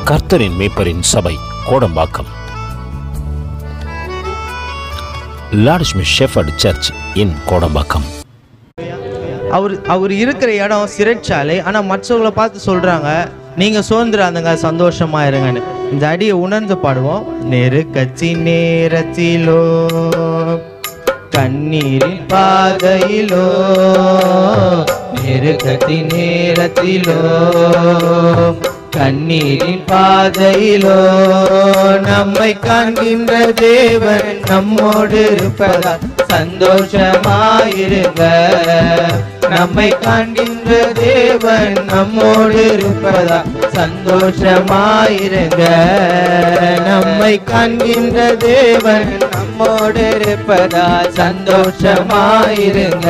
கர்த்தரின் மேய்ப்பரின் சபை Kodambakkam. லார்ட்ஸ்மி shepherd search இன் கோடம்பாக்கம். அவர் இருக்கிற இடம் சிறைச்சாலை. ஆனால் மற்றவங்களை பார்த்து சொல்கிறாங்க, நீங்கள் சுதந்திராந்துங்க, சந்தோஷமா இருங்கன்னு. இந்த அடியை உணர்ந்து பாடுவோம். நெருக்கச்சி நேரத்திலோ கண்ணீரின் பாதையிலோ, நெருக்கத்தி நேரத்திலோ கண்ணீரின் பாதையிலோ, நம்மை காண்கின்ற தேவன் நம்மோடு இருப்பதால் சந்தோஷமாயிருங்க. நம்மை காண்கின்ற தேவன் நம்மோடு இருப்பதால் சந்தோஷமாயிருங்க. நம்மை காண்கின்ற தேவன் நம்மோடு இருப்பதால் சந்தோஷமாயிருங்க.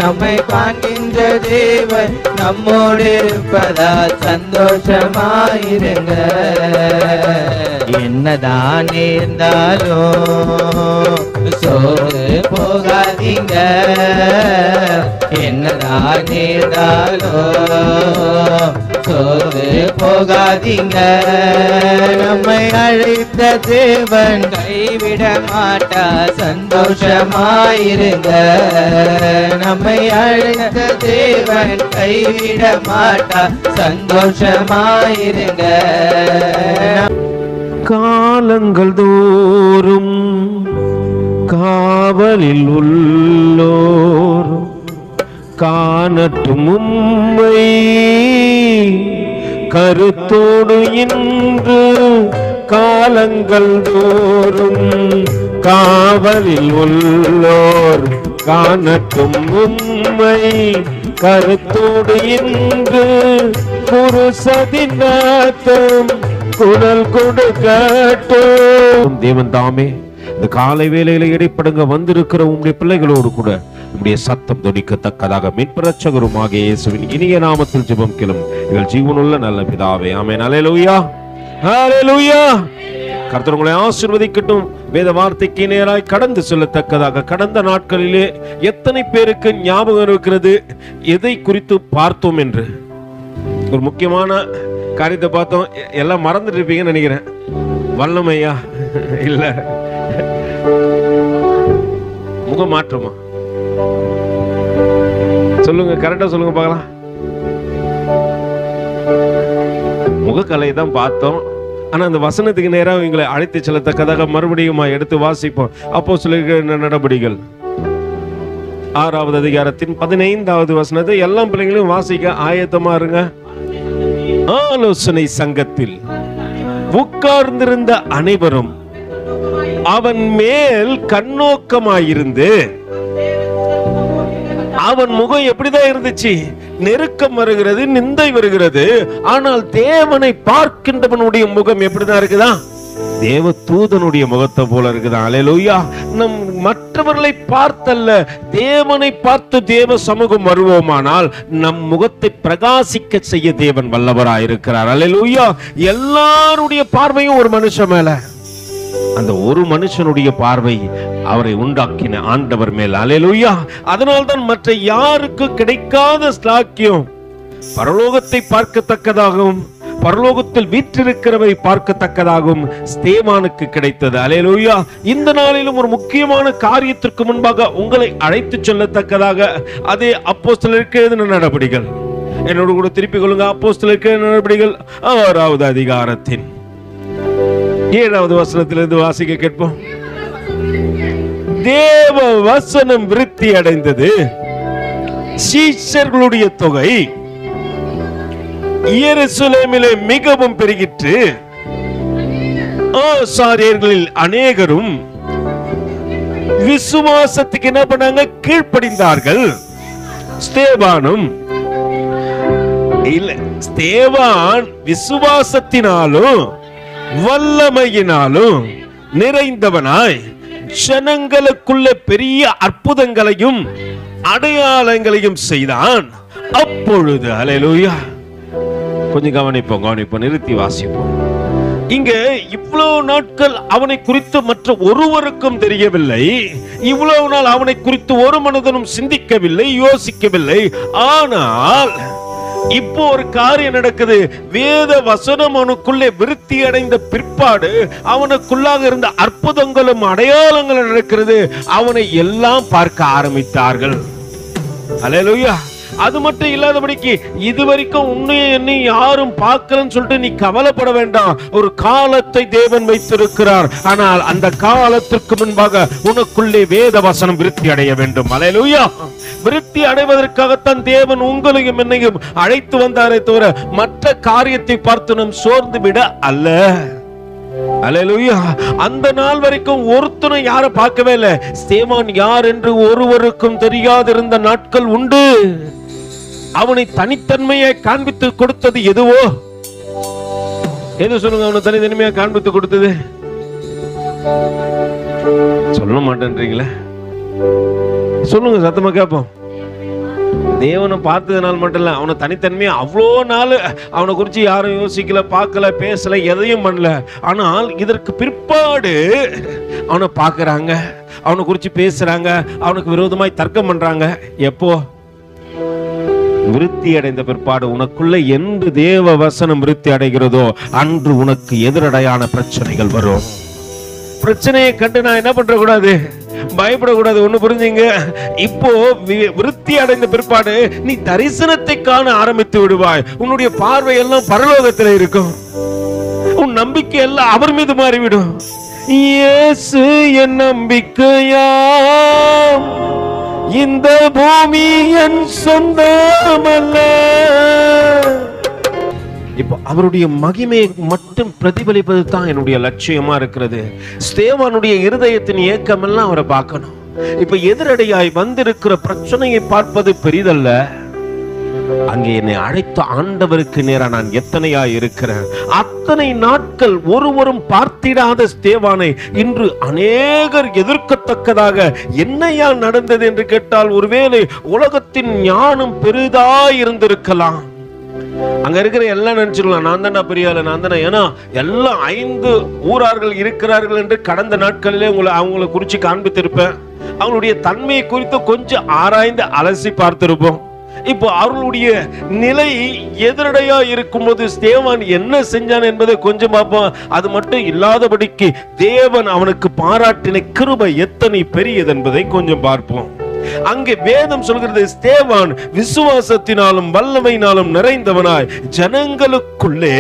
நம்மை காண்கின்ற தேவன் நம்மோடு இருப்பதால் சந்தோஷமாயிருங்க. என்னதான் நேர்ந்தாலும் சோறு போகாதீங்க. என்னதான் நேர்ந்தாலும் சோறு போகாதீங்க. நம்மை அழைத்த தேவன் கைவிட மாட்டா, சந்தோஷமாயிருங்க. நம்மை அழைத்த தேவன் கைவிட மாட்டா, சந்தோஷமாயிருங்க. காலங்கள் தோறும் காவலில் உள்ளோர் காணட்டும் உம்மை, கருத்தோடு இன்று காலங்கள் தோறும் காவலில் உள்ளோர் காணட்டும் உம்மை, கருத்தோடு இன்று புருஷதின் நாத்தம் குரல் கொடுக்கட்டும். தேவன் தாமே இந்த காலை வேளையில இடைப்படுங்க வந்திருக்கிற உங்களுடைய பிள்ளைகளோடு கூட உங்களுடைய சத்தம் தொனிக்கத்தக்கதாக மீட்பரட்சகருமாகிய இயேசுவின் இனிய நாமத்தில் ஜெபம் கேளும் எங்கள் ஜீவனுள்ள நல்ல பிதாவே, ஆமென். அல்லேலூயா, அல்லேலூயா. கர்த்தர் உங்களை ஆசீர்வதிக்கட்டும். வேத வார்த்தைக்கு நேராய் கடந்து சொல்லத்தக்கதாக கடந்த நாட்களிலே எத்தனை பேருக்கு ஞாபகம் இருக்கிறது எதை குறித்து பார்த்தோம் என்று? ஒரு முக்கியமான காரியத்தை பார்த்தோம். எல்லாம் மறந்துட்டு இருப்பீங்கன்னு நினைக்கிறேன். வல்லமையா இல்ல முக மாற்றமா? சொல்லுங்க, கரெக்டா சொல்லுங்க பார்க்கலாம். முகக்கலை தான் பார்த்தோம். ஆனா அந்த வசனத்துக்கு நேரம் எங்களை அழைத்து செல்லத்தக்கதாக மறுபடியும் எடுத்து வாசிப்போம். அப்போஸ்தலர் நடபடிகள் 6வது அதிகாரத்தின் 15வது வசனத்தை எல்லா பிள்ளைங்களையும் வாசிக்க ஆயத்தமா இருங்க. ஆலோசனை சங்கத்தில் உட்கார்ந்திருந்த அனைவரும் அவன் மேல் கண்ணோக்கமாயிருந்து, அவன் முகம் எப்படிதான் இருந்துச்சு? நெருக்கம் வருகிறது, நிந்தை வருகிறது. ஆனால் தேவனை பார்க்கின்றவனுடைய முகம் எப்படிதான் இருக்குதா? தேவ தூதனுடைய முகத்தை போல இருக்குதான். அல்லேலூயா. நம் மற்றவர்களை பார்த்தல்ல, தேவனை பார்த்து தேவ சமூகம் வருவோமானால் நம் முகத்தை பிரகாசிக்க செய்ய தேவன் வல்லவராயிருக்கிறார். அல்லேலூயா. எல்லாருடைய பார்வையும் ஒரு மனுஷன் மேல, அந்த ஒரு மனுஷனுடைய பார்வை அவரை உண்டாக்கின ஆண்டவர் மேல். அல்லேலூயா. அதனால்தான் மற்ற யாருக்கு கிடைக்காத ஸ்லாக்கியம் பரலோகத்தை பார்க்கத்தக்கதாகவும் பரலோகத்தில் வீற்றிருக்கிறவரை பார்க்கத்தக்கதாகவும் ஸ்தேவானுக்கு கிடைத்தது. அல்லேலூயா. இந்த நாளிலும் ஒரு முக்கியமான காரியத்திற்கு முன்பாக உங்களை அழைத்து செல்லத்தக்கதாக அதே அப்போஸ்தலருக்கு எழுதின நடபடிகள், என்னோடு கூட திருப்பிக் கொள்ளுங்க. அப்போஸ்தலருக்கு எழுதின நடபடிகள் 6வது அதிகாரத்தின் 7வது வசனத்திலிருந்து வாசிக்க கேட்போம். தேவ வசனம் விருத்தி அடைந்தது, சீஷர்களுடைய தொகை எருசலேமிலே மிகவும் பெருகிற்று, ஆசாரியர்களில் அநேகரும் விசுவாசத்துக்கு என்ன பண்ணாங்க? கீழ்ப்படிந்தார்கள். ஸ்தேவான் விசுவாசத்தினாலும் வல்லமையினாலும் நிறைந்தவனாய் ஜனங்களுக்குள்ள பெரிய அற்புதங்களையும் அடையாளங்களையும் செய்தான். அப்பொழுது அல்லேலூயா. கொஞ்சம் கவனிப்போம், நிறுத்தி வாசிப்போம். இங்க இவ்வளவு நாட்கள் அவனை குறித்து மற்ற ஒருவருக்கும் தெரியவில்லை. இவ்வளவு நாள் அவனை குறித்து ஒரு மனிதனும் சிந்திக்கவில்லை, யோசிக்கவில்லை. ஆனால் இப்போ ஒரு காரியம் நடக்குது. வேத வசனம் அவனுக்குள்ளே விருத்தி அடைந்த பிற்பாடு அவனுக்குள்ளாக இருந்த அற்புதங்களும் அடையாளங்களும் நடக்கிறது. அவனை எல்லாம் பார்க்க ஆரம்பித்தார்கள். அல்லேலூயா. அது மட்டும் இல்லாதபடிக்கு இதுவரைக்கும் உன்னை என்னை யாரும் பார்க்கலன்னு சொல்லிட்டு நீ கவலைப்பட வேண்டாம். ஒரு காலத்தை தேவன் வைத்திருக்கிறார். ஆனால் அந்த காலத்திற்கு முன்பாக உனக்குள்ளே வேத வசனம் விருத்தி அடைய வேண்டும். அல்லேலூயா. விருத்தி அடைவதற்காகத்தான் தேவன் உங்களையும் என்னையும் அழைத்து வந்தாரே தவிர மற்ற காரியத்தை பார்த்து நாம் சோர்ந்து விட அல்ல. அல்லேலூயா. அந்த நாள் வரைக்கும் ஒருத்தனை யாரை பார்க்கவே இல்லை. ஸ்தேவான் யார் என்று ஒருவருக்கும் தெரியாதிருந்த நாட்கள் உண்டு. அவனை தனித்தன்மையை காண்பித்து கொடுத்தது எதுவோ? எது சொல்லுங்க? அவனை தனித்தன்மையை காண்பித்து கொடுத்தது சொல்ல மாட்டேன்றீங்களே, சொல்லுங்க, சத்தமா கேட்போம். தேவனை பார்த்ததுனால மட்டும் இல்ல, அவனை தனித்தன்மையை அவ்வளோ நாள் அவனை குறித்து யாரும் யோசிக்கல, பார்க்கல, பேசல, எதையும் பண்ணல. ஆனால் இதற்கு பிற்பாடு அவனை பார்க்கறாங்க, அவனை குறித்து பேசுறாங்க, அவனுக்கு விரோதமாய் தர்க்கம் பண்றாங்க. எப்போ? விருத்தி அடைந்த பிற்பாடு. உனக்குள்ள என்று தேவ வசனம் விருத்தி அடைகிறதோ அன்று உனக்கு எதிரடையான பிரச்சனைகள் வரும். பிரச்சனையை கண்டு நான் என்ன பண்ற கூடாது, பயப்படக்கூடாது. ஒண்ணு புரிஞ்சுங்க. இப்போ விருத்தி அடைந்த பிற்பாடு நீ தரிசனத்தை காண ஆரம்பித்து விடுவாய். உன்னுடைய பார்வை எல்லாம் பரலோகத்தில் இருக்கும். உன் நம்பிக்கை எல்லாம் அவர் மீது மாறிவிடும். இயேசு என் நம்பிக்கையாம், இந்த பூமி என் சொந்தமல்ல. இப்போ அவருடைய மகிமையை மட்டும் பிரதிபலிப்பது தான் என்னுடைய லட்சியமா இருக்கிறது. ஸ்தேவானுடைய இருதயத்தின் ஏக்கமெல்லாம் அவரை பார்க்கணும். இப்ப எதிரடையாய் வந்திருக்கிற பிரச்சனையை பார்ப்பது பெரிதல்ல. அங்கே என்னை அழைத்த ஆண்டவருக்கு நேரா நான் எத்தனையாய் இருக்கிறேன். அத்தனை நாட்கள் ஒருவரும் பார்த்திடாத ஸ்தேவானை இன்று அநேகர் எதிர்க்கத்தக்கதாக என்னையா நடந்தது என்று கேட்டால் ஒருவேளை உலகத்தின் ஞானம் பெரிதாய் இருந்திருக்கலாம். அங்க இருக்கிற எல்லாம் நினைச்சிடலாம், நான் தானே பெரிய ஆளு, நான் தானே. ஏன்னா எல்லாம் 5 ஊரார்கள் இருக்கிறார்கள் என்று கடந்த நாட்களிலே அவங்களை குறிச்சு காண்பித்திருப்பேன். அவங்களுடைய தன்மையை குறித்து கொஞ்சம் ஆராய்ந்து அலசி பார்த்திருப்போம். இப்போ அவர்களுடைய நிலை எதிரடையா இருக்கும்போது ஸ்தேவான் என்ன செஞ்சான் என்பதை கொஞ்சம் பார்ப்போம். அது மட்டும் இல்லாதபடிக்கு தேவன் அவனுக்கு பாராட்டின கிருபை எத்தனை பெரியது என்பதை கொஞ்சம் பார்ப்போம். அங்கே வேதம் சொல்கிறது, ஸ்தேவான் விசுவாசத்தினாலும் வல்லமையினாலும் நிறைந்தவனாய் ஜனங்களுக்குள்ளே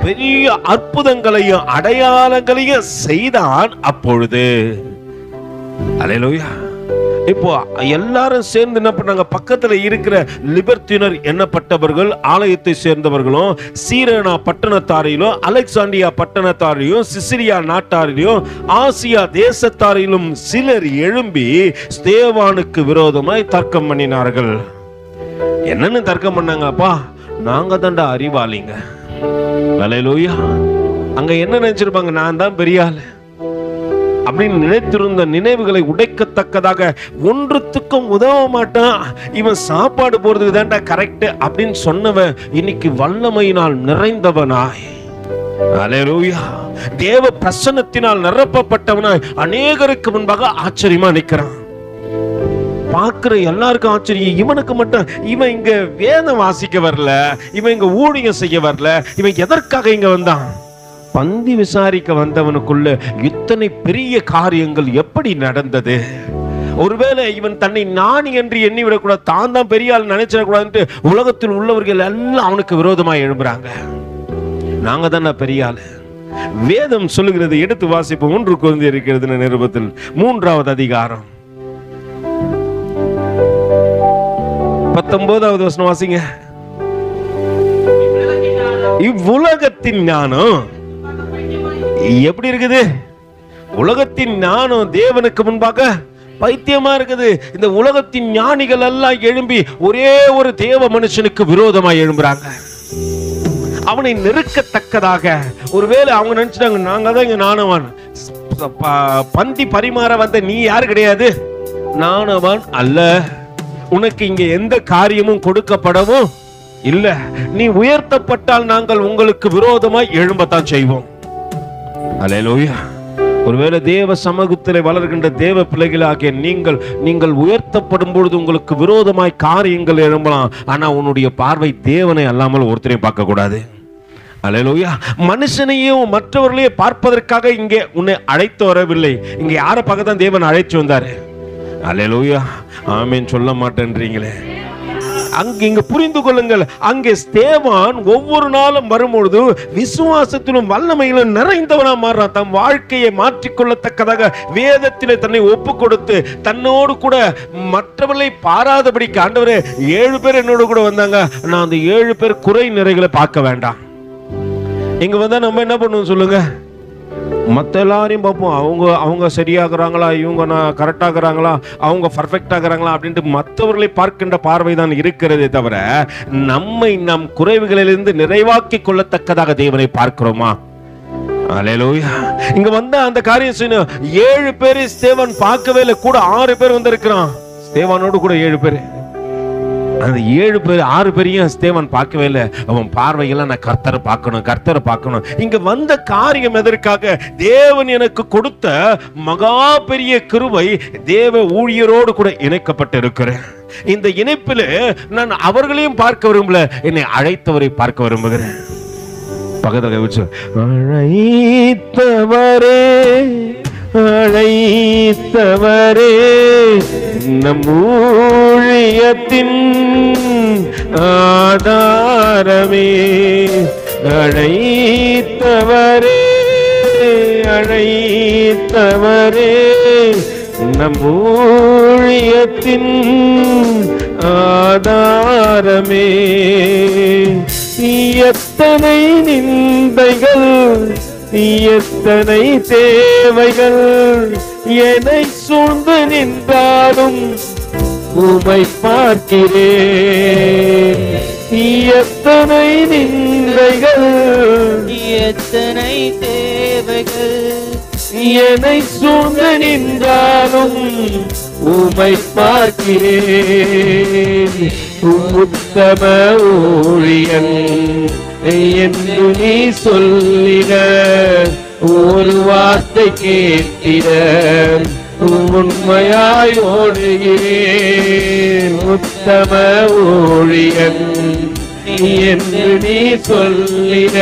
பெரிய அற்புதங்களையும் அடையாளங்களையும் செய்தான். அப்பொழுது அல்லேலூயா. இப்போ எல்லாரும் சேர்ந்து என்ன பண்ணாங்க, பக்கத்துல இருக்கிற லிபர்த்தினர் எண்ணப்பட்டவர்கள், ஆலயத்தை சேர்ந்தவர்களும், சீரேனா பட்டணத்தாரிலும், அலெக்சாண்டியா பட்டணத்தாரிலும், சிசிலியா நாட்டாரிலும், ஆசியா தேசத்தாரிலும் சிலர் எழும்பி ஸ்தேவானுக்கு விரோதமாய் தர்க்கம் பண்ணினார்கள். என்னன்னு தர்க்கம் பண்ணாங்க? அப்பா, நாங்க தாண்டா அறிவாளிங்க. அல்லேலூயா. அங்க என்ன நினைச்சிருப்பாங்க? நான் தான் பெரிய ஆளு அப்படின்னு நினைத்திருந்த நினைவுகளை உடைக்கத்தக்கதாக ஒன்றுத்துக்கும் உதவ மாட்டான், இவன் சாப்பாடு போறதுக்கு தான்டா கரெக்ட் அப்படின்னு சொன்னவன் இன்னைக்கு வல்லமையினால் நிறைந்தவனாய், அல்லேலூயா, தேவ பிரசன்னத்தினால் நிரப்பப்பட்டவனாய் அநேகருக்கு முன்பாக ஆச்சரியமா நிற்கிறான். பார்க்கிற எல்லாருக்கும் ஆச்சரியம். இவனுக்கு மட்டும், இவன் இங்க வேதம் வாசிக்க வரல, இவன் இங்க ஊழியம் செய்ய வரல, இவன் எதற்காக இங்க வந்தான்? பந்தி விசாரிக்க வந்தவனுக்குள்ள இத்தனை பெரிய காரியங்கள் எப்படி நடந்தது? ஒருவேளை இவன் தன்னை ஞானி என்று எண்ணி விடக்கூடாது, தான் தான் பெரிய ஆள் நினைச்சிடக்கூடாது. உலகத்தில் உள்ளவர்கள் எல்லாம் அவனுக்கு விரோதமாக எழும்புறாங்க. நாங்க தானே பெரிய ஆளு. வேதம் சொல்லுகிறது, எடுத்து வாசிப்போம். 1 கொரிந்தியர் இருக்கிறது நிருபத்தில் 3வது அதிகாரம் 19வது வசனம் வாசிங்க. இவ்வுலகத்தின் ஞானம் எப்படி இருக்குது? உலகத்தின் ஞானம் தேவனுக்கு முன்பாக பைத்தியமா இருக்குது. இந்த உலகத்தின் ஞானிகள் எல்லாம் எழும்பி ஒரே ஒரு தேவ மனுஷனுக்கு விரோதமாக எழும்புறாங்க, அவனை நெருக்கத்தக்கதாக. ஒருவேளை அவங்க நினைச்சிட்டாங்க, நாங்க தான் இங்க நானவான். பந்தி பரிமாற வந்த நீ யாரு கிடையாது, நானவான் அல்ல. உனக்கு இங்க எந்த காரியமும் கொடுக்கப்படவும் இல்ல. நீ உயர்த்தப்பட்டால் நாங்கள் உங்களுக்கு விரோதமாய் எழும்பத்தான் செய்வோம். அல்லேலூயா. ஒருவேளை தேவ சமூகத்திலே வளர்கின்ற தேவ பிள்ளைகளாகிய நீங்கள் உயர்த்தப்படும் பொழுது உங்களுக்கு விரோதமாய் காரியங்கள் எழும்பலாம். ஆனா உன்னுடைய பார்வை தேவனை அல்லாமல் ஒருத்தரையும் பார்க்க கூடாது. அல்லேலூயா. மனுஷனையும் மற்றவர்களையும் பார்ப்பதற்காக இங்கே உன்னை அழைத்து வரவில்லை. இங்க யாரை பார்க்க தான் தேவன் அழைச்சு வந்தாரு? அல்லேலூயா. ஆமென் சொல்ல மாட்டேன்றீங்களே. இங்க புரிந்து கொள்ளுங்கள், அங்கே ஸ்தேவான் ஒவ்வொரு நாளும் வரும்பொழுது விசுவாசத்திலும் வல்லமையிலும் நிறைந்தவனா மாறான். தன் வாழ்க்கையை மாற்றிக்கொள்ளத்தக்கதாக வேதத்திலே தன்னை ஒப்பு கொடுத்து தன்னோடு கூட மற்றவர்களை பாராதபடிக்கு, ஆண்டவரே 7 பேர் என்னோடு கூட வந்தாங்க, நான் அந்த 7 பேர் குறை நிறைகளை பார்க்க வேண்டாம். இங்க வந்தா நம்ம என்ன பண்ணுவோம் சொல்லுங்க? மற்ற எல்லாரையும் பார்ப்போம். அவங்க சரியாகிறாங்களா, இவங்க நான் கரெக்டாகிறாங்களா, அவங்க பர்ஃபெக்டாகிறாங்களா அப்படின்ட்டு மற்றவர்களை பார்க்கின்ற பார்வை தான் இருக்கிறதே தவிர நம்மை நம் குறைவுகளிலிருந்து நிறைவாக்கி கொள்ளத்தக்கதாக தேவனை பார்க்கிறோமா? அல்லேலூயா. இங்க வந்த அந்த காரியம் செய்யணும். 7 பேரை ஸ்தேவான் பார்க்கவே இல்லை, கூட 6 பேர் வந்திருக்கிறான். ஸ்தேவானோடு கூட 7 பேர். அந்த 7 பேர் 6 பேரையும் ஸ்தேவான் பார்க்கவே இல்லை. அவன் பார்வையெல்லாம் நான் கர்த்தரை பார்க்கணும். இங்க வந்த காரியம் எதற்காக? தேவன் எனக்கு கொடுத்த மகா பெரிய கிருபை தேவ ஊழியரோடு கூட இணைக்கப்பட்டு இருக்கிறேன். இந்த இணைப்பில் நான் அவர்களையும் பார்க்க விரும்பல, என்னை அழைத்தவரை பார்க்க விரும்புகிறேன். பக்கத்துல வச்சு, அழைத்தவரே நம் ஊழியத்தின் ஆதாரமே, அழைத்தவரே நம் ஊழியத்தின் ஆதாரமே. எத்தனை நிந்தைகள், எத்தனை தேவைகள் என்னை சூழ்ந்து நின்றாலும் உமை பார்க்கிறேன். எத்தனை நிந்தைகள், எத்தனை தேவைகள் என்னை சூழ்ந்து நின்றாலும் உமை பார்க்கிறேன். உத்தம ஊழியன் என்று நீ சொல்லிட ஒரு வார்த்தை கேட்டிட உண்மையாய் ஓடுகிறேன். உத்தம ஊழியன் என்று நீ சொல்லிட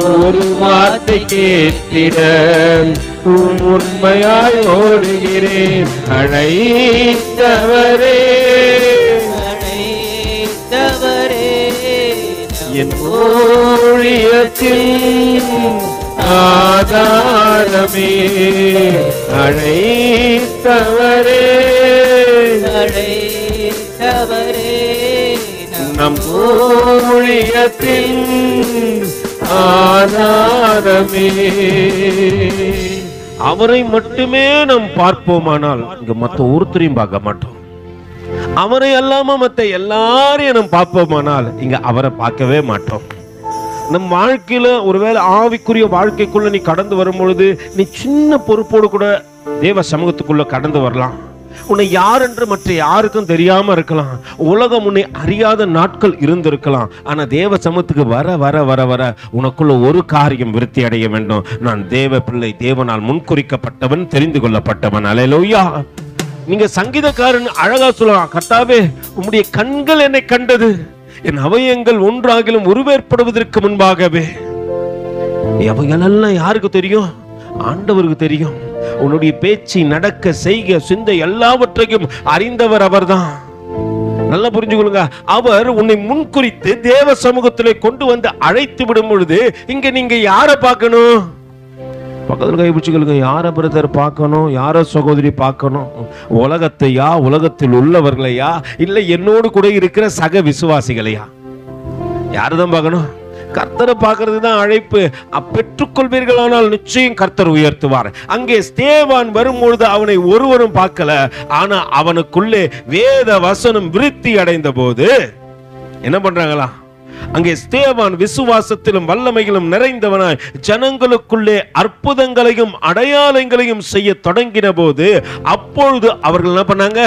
ஒரு வார்த்தை கேட்டிட உண்மையாய் ஓடுகிறேன். அழைத்தவரே என் ஊழியத்தின் ஆதாரமே, அழைத்தவரே நம் ஊழியத்தின் ஆதாரமே. அவரை மட்டுமே நாம் பார்ப்போமானால் இங்க மற்ற ஒருத்தரையும் பார்க்க மாட்டோம். அவரை அல்லாம மற்ற எல்லாரையும் நம்ம பார்ப்போமானால் இங்க அவரை பார்க்கவே மாட்டோம். நம் வாழ்க்கையில ஒருவேளை ஆவிக்குரிய வாழ்க்கைக்குள்ள நீ கடந்து வரும் பொழுது நீ சின்ன பொறுப்போடு கூட தேவ சமூகத்துக்குள்ள கடந்து வரலாம். உன்னை யார் என்று மற்ற யாருக்கும் தெரியாம இருக்கலாம். உலகம் உன்னை அறியாத நாட்கள் இருந்திருக்கலாம். ஆனா தேவ சமூகத்துக்கு வர வர வர வர உனக்குள்ள ஒரு காரியம் விருத்தி அடைய வேண்டும். நான் தேவ பிள்ளை, தேவனால் முன்குறிக்கப்பட்டவன், தெரிந்து கொள்ளப்பட்டவன். அல்லேலூயா. நீங்க சங்கீதக்காரன் அழகா சொல்லலாம், கர்த்தாவே உம்முடைய கண்கள் என்னை கண்டது, என் அவயங்கள் ஒன்றாகிலும் உருவேற்படுவதற்கு முன்பாகவே. அவைகளெல்லாம் யாருக்கு தெரியும்? ஆண்டவருக்கு தெரியும். உன்னுடைய பேச்சு, நடக்க, செய்க, சிந்தை எல்லாவற்றையும் அறிந்தவர் அவர்தான். நல்லா புரிஞ்சுக்கொள்ளுங்க. அவர் உன்னை முன்குறித்து தேவ சமூகத்திலே கொண்டு வந்து அழைத்து விடும் பொழுது இங்க நீங்க யாரை பார்க்கணும்? பக்கத்தில் கைப்பிடிச்சுக்கொள்ளுங்க. யாரை பிரதர் பார்க்கணும்? யாரை சகோதரி பார்க்கணும்? உலகத்தையா, உலகத்தில் உள்ளவர்களையா, இல்லை என்னோடு கூட இருக்கிற சக விசுவாசிகளையா? யாருதான் பார்க்கணும்? கர்த்தரை பார்க்கிறது தான் அழைப்பு. பெற்றுக்கொள்வீர்களானால் நிச்சயம் கர்த்தர் உயர்த்துவார். அங்கே ஸ்தேவான் வரும்பொழுது அவனை ஒருவரும் பார்க்கல. ஆனா அவனுக்குள்ளே வேத வசனம் விருத்தி அடைந்த போது என்ன பண்றாங்களா? அங்கே ஸ்தேவான் விசுவாசத்திலும் வல்லமையிலும் நிறைந்தவனாய் ஜனங்களுக்குள்ளே அற்புதங்களையும் அடையாளங்களையும் செய்ய தொடங்கின போது அப்பொழுது அவர்கள் என்ன பண்ணாங்க?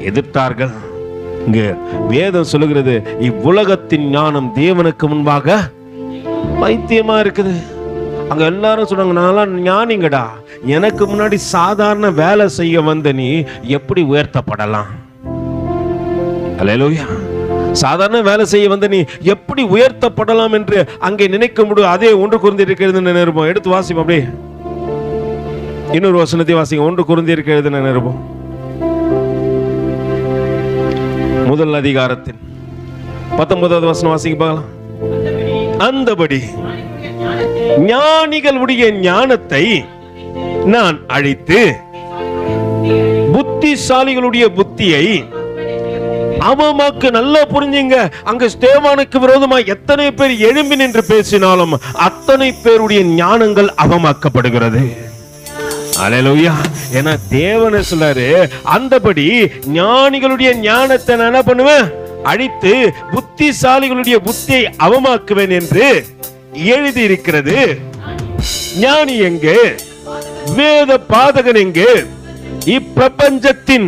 எதிர்த்தார்கள். இங்க வேதம் சொல்லுகிறது, இவ்வுலகத்தின் ஞானம் தேவனுக்கு முன்பாக பைத்தியமா இருக்குது. அங்க எல்லாரும் சொன்னாங்க, நான் ஞானிங்கடா, எனக்கு முன்னாடி சாதாரண வேலை செய்ய வந்த நீ எப்படி உயர்த்தப்படலாம்? அல்லேலூயா. சாதாரண வேலை செய்ய வந்த நீ எப்படி உயர்த்தப்படலாம் என்று அங்கே நினைக்க முடியும். அதே 1 கொரிந்தியருக்கு எழுதின நிருபம் எடுத்து வாசிப்போம். அப்படியே இன்னொரு வசனத்தை வாசிங்க. 1 கொரிந்தியருக்கு எழுதின நிருபம் முதல் அதிகாரத்தின் 19வது வசனம் வாசிங்க பார்க்கலாம். அந்தபடி ஞானிகளுடைய ஞானத்தை நான் அழித்து புத்திசாலிகளுடைய புத்தியை அவமாக்கு. நல்லா புரிஞ்சுங்க, அங்க ஸ்தேவானுக்கு விரோதமா எத்தனை பேர் எழும்பி நின்று பேசினாலும் அத்தனை பேருடைய ஞானங்கள் அவமாக்கப்படுகிறது. அல்லேலூயா. ஏன்னா தேவனே சொல்றாரு, அந்தபடி ஞானிகளுடைய ஞானத்தை நான் என்ன பண்ணுவேன்? அழித்து புத்திசாலிகளுடைய புத்தியை அவமாக்குவேன் என்று எழுதி இருக்கிறது. ஞானி எங்கே? வேத பாதகன் எங்கே? இப்பிரபஞ்சத்தின்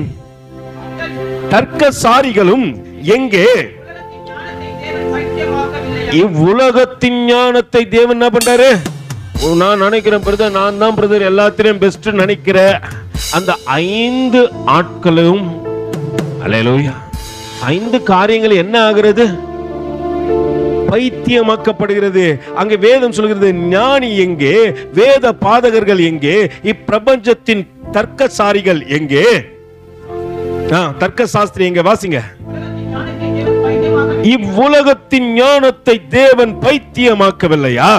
தர்க்கசாரிகளும் எங்கே? இவ்வுலகத்தின் ஞானத்தை தேவன் என்ன பண்றாரு? நான் நினைக்கிறேன் பிரதர், நான் தான் பிரதர் எல்லாத்திலையும் பெஸ்ட் நினைக்கிற அந்த 5 ஆட்களும், அல்லேலூயா, 5 காரியங்கள் என்ன ஆகிறது? பைத்தியமாக்கப்படுகிறது. அங்கே வேதம் சொல்கிறது, ஞானி எங்கே? வேத பாதகர்கள் எங்கே? இப்பிரபஞ்சத்தின் தர்க்கசாரிகள் எங்கே? தர்க்க சாஸ்திரி எங்க? வாசிங்க. இவ்வுலகத்தின் ஞானத்தை தேவன் பைத்தியமாக்கவில்லையா?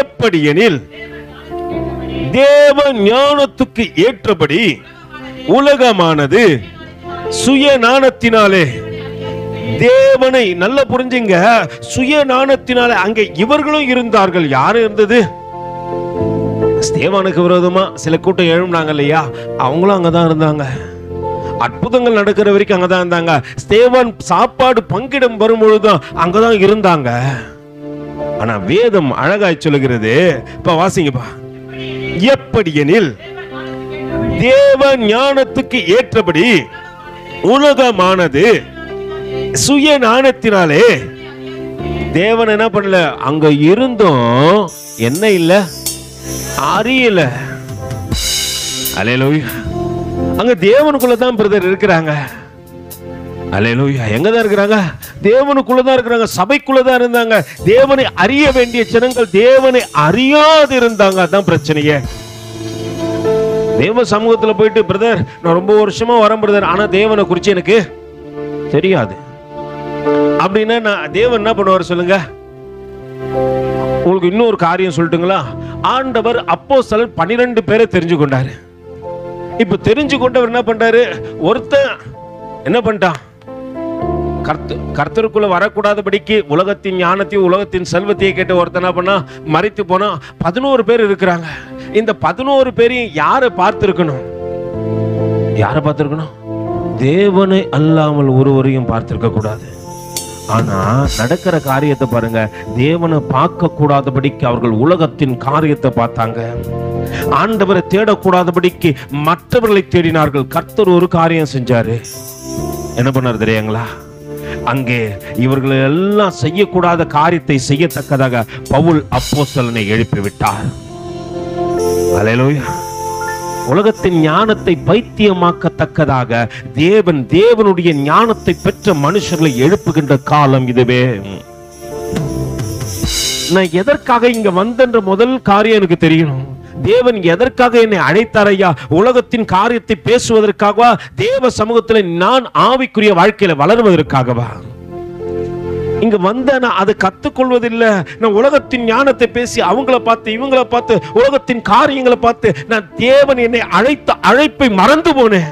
எப்படி எனில் தேவ ஞானத்துக்கு ஏற்றபடி உலகமானது சுயஞானத்தினாலே தேவனை, நல்ல புரிஞ்சுங்க, சுயஞானத்தினாலே. அங்கே இவர்களும் இருந்தார்கள். யாரும் இருந்தது? ஸ்தேவானுக்கு விரோதமா சில கூட்டம் எழும்பினாங்க இல்லையா, அவங்களும் அங்கதான் இருந்தாங்க. அற்புதங்கள் நடக்கிற வரைக்கும் அங்கதான் இருந்தாங்க. ஸ்தேவான் சாப்பாடு பங்கிடம் வரும்பொழுதும் அங்கதான் இருந்தாங்க. ஆனா வேதம் அழகாய் சொல்லுகிறது. இப்ப வாசிங்கப்பா. எப்படி எனில் தேவ ஞானத்துக்கு ஏற்றபடி உலகமானது சுயஞானத்தினாலே. தேவன் என்ன பண்ணல? அங்க இருந்தும் என்ன இல்ல? அறியல. அல்லேலூயா. அங்க தேவனுக்குள்ளதான் பிரதர் இருக்கிறாங்க. அல்லேலூயா. எங்கதான் இருக்கிறாங்க? தேவனுக்குள்ளதான் இருக்கிறாங்க. சபைக்குள்ளதான் இருந்தாங்க. தேவனை அறிய வேண்டிய ஜனங்கள் தேவனை அறியாது இருந்தாங்க. அதான் பிரச்சனையே. தேவ சமூகத்துல போயிட்டு, பிரதர் நான் ரொம்ப வருஷமா வரேன் பிரதர், ஆனா தேவனை குறிச்சு எனக்கு தெரியாது அப்படின்னா நான் தேவன் என்ன பண்ணுவார் சொல்லுங்க? உங்களுக்கு இன்னொரு காரியம் சொல்லட்டுங்களா? ஆண்டவர் அப்போஸ்தலர் 12 பேரை தெரிஞ்சு கொண்டாரு. இப்ப தெரிஞ்சு கொண்டவர் என்ன பண்றாரு? ஒருத்தன் என்ன பண்ணிட்டான்? கர்த்தருக்குள்ள வரக்கூடாதபடிக்கு உலகத்தின் ஞானத்தையும் உலகத்தின் செல்வத்தையும் கேட்டு ஒருத்தன் என்ன பண்ணா? மறித்து போனா. 11 பேர் இருக்கிறாங்க. இந்த 11 பேரையும் யாரை பார்த்திருக்கணும்? யாரை பார்த்திருக்கணும்? தேவனை அல்லாமல் ஒருவரையும் பார்த்திருக்க கூடாது. ஆனா நடக்கிற காரியத்தை பாருங்க. தேவனை பார்க்க கூடாதபடிக்கு அவர்கள் உலகத்தின் காரியத்தை பார்த்தாங்க. ஆண்டவரை தேடக்கூடாதபடிக்கு மற்றவர்களை தேடினார்கள். கர்த்தர் ஒரு காரியம் செஞ்சாரு. என்ன பண்ணாரு தெரியுங்களா? அங்கே இவர்கள் எல்லாம் செய்யக்கூடாத காரியத்தை செய்யத்தக்கதாக பவுல் அப்போஸ்தலனை எழுப்பி விட்டார். அல்லேலூயா. உலகத்தின் ஞானத்தை பைத்தியமாக்கத்தக்கதாக தேவனுடைய ஞானத்தை பெற்ற மனுஷர்களை எழுப்புகின்ற காலம் இதுவே. நான் எதற்காக இங்க வந்தென்ற முதல் காரியம் எனக்கு தெரியணும். தேவன் எதற்காக என்னை அழைத்தார் ஐயா? உலகத்தின் காரியத்தை பேசுவதற்காகவா? தேவ சமூகத்தில் நான் ஆவிக்குரிய வாழ்க்கையில வளருவதற்காகவா? இங்க வந்த நான் அதை கத்துக்கொள்வதில்லை. நான் உலகத்தின் ஞானத்தை பேசி அவங்கள பார்த்து இவங்கள பார்த்து உலகத்தின் காரியங்களை பார்த்து நான் தேவன் என்னை அழைத்த அழைப்பை மறந்து போனேன்.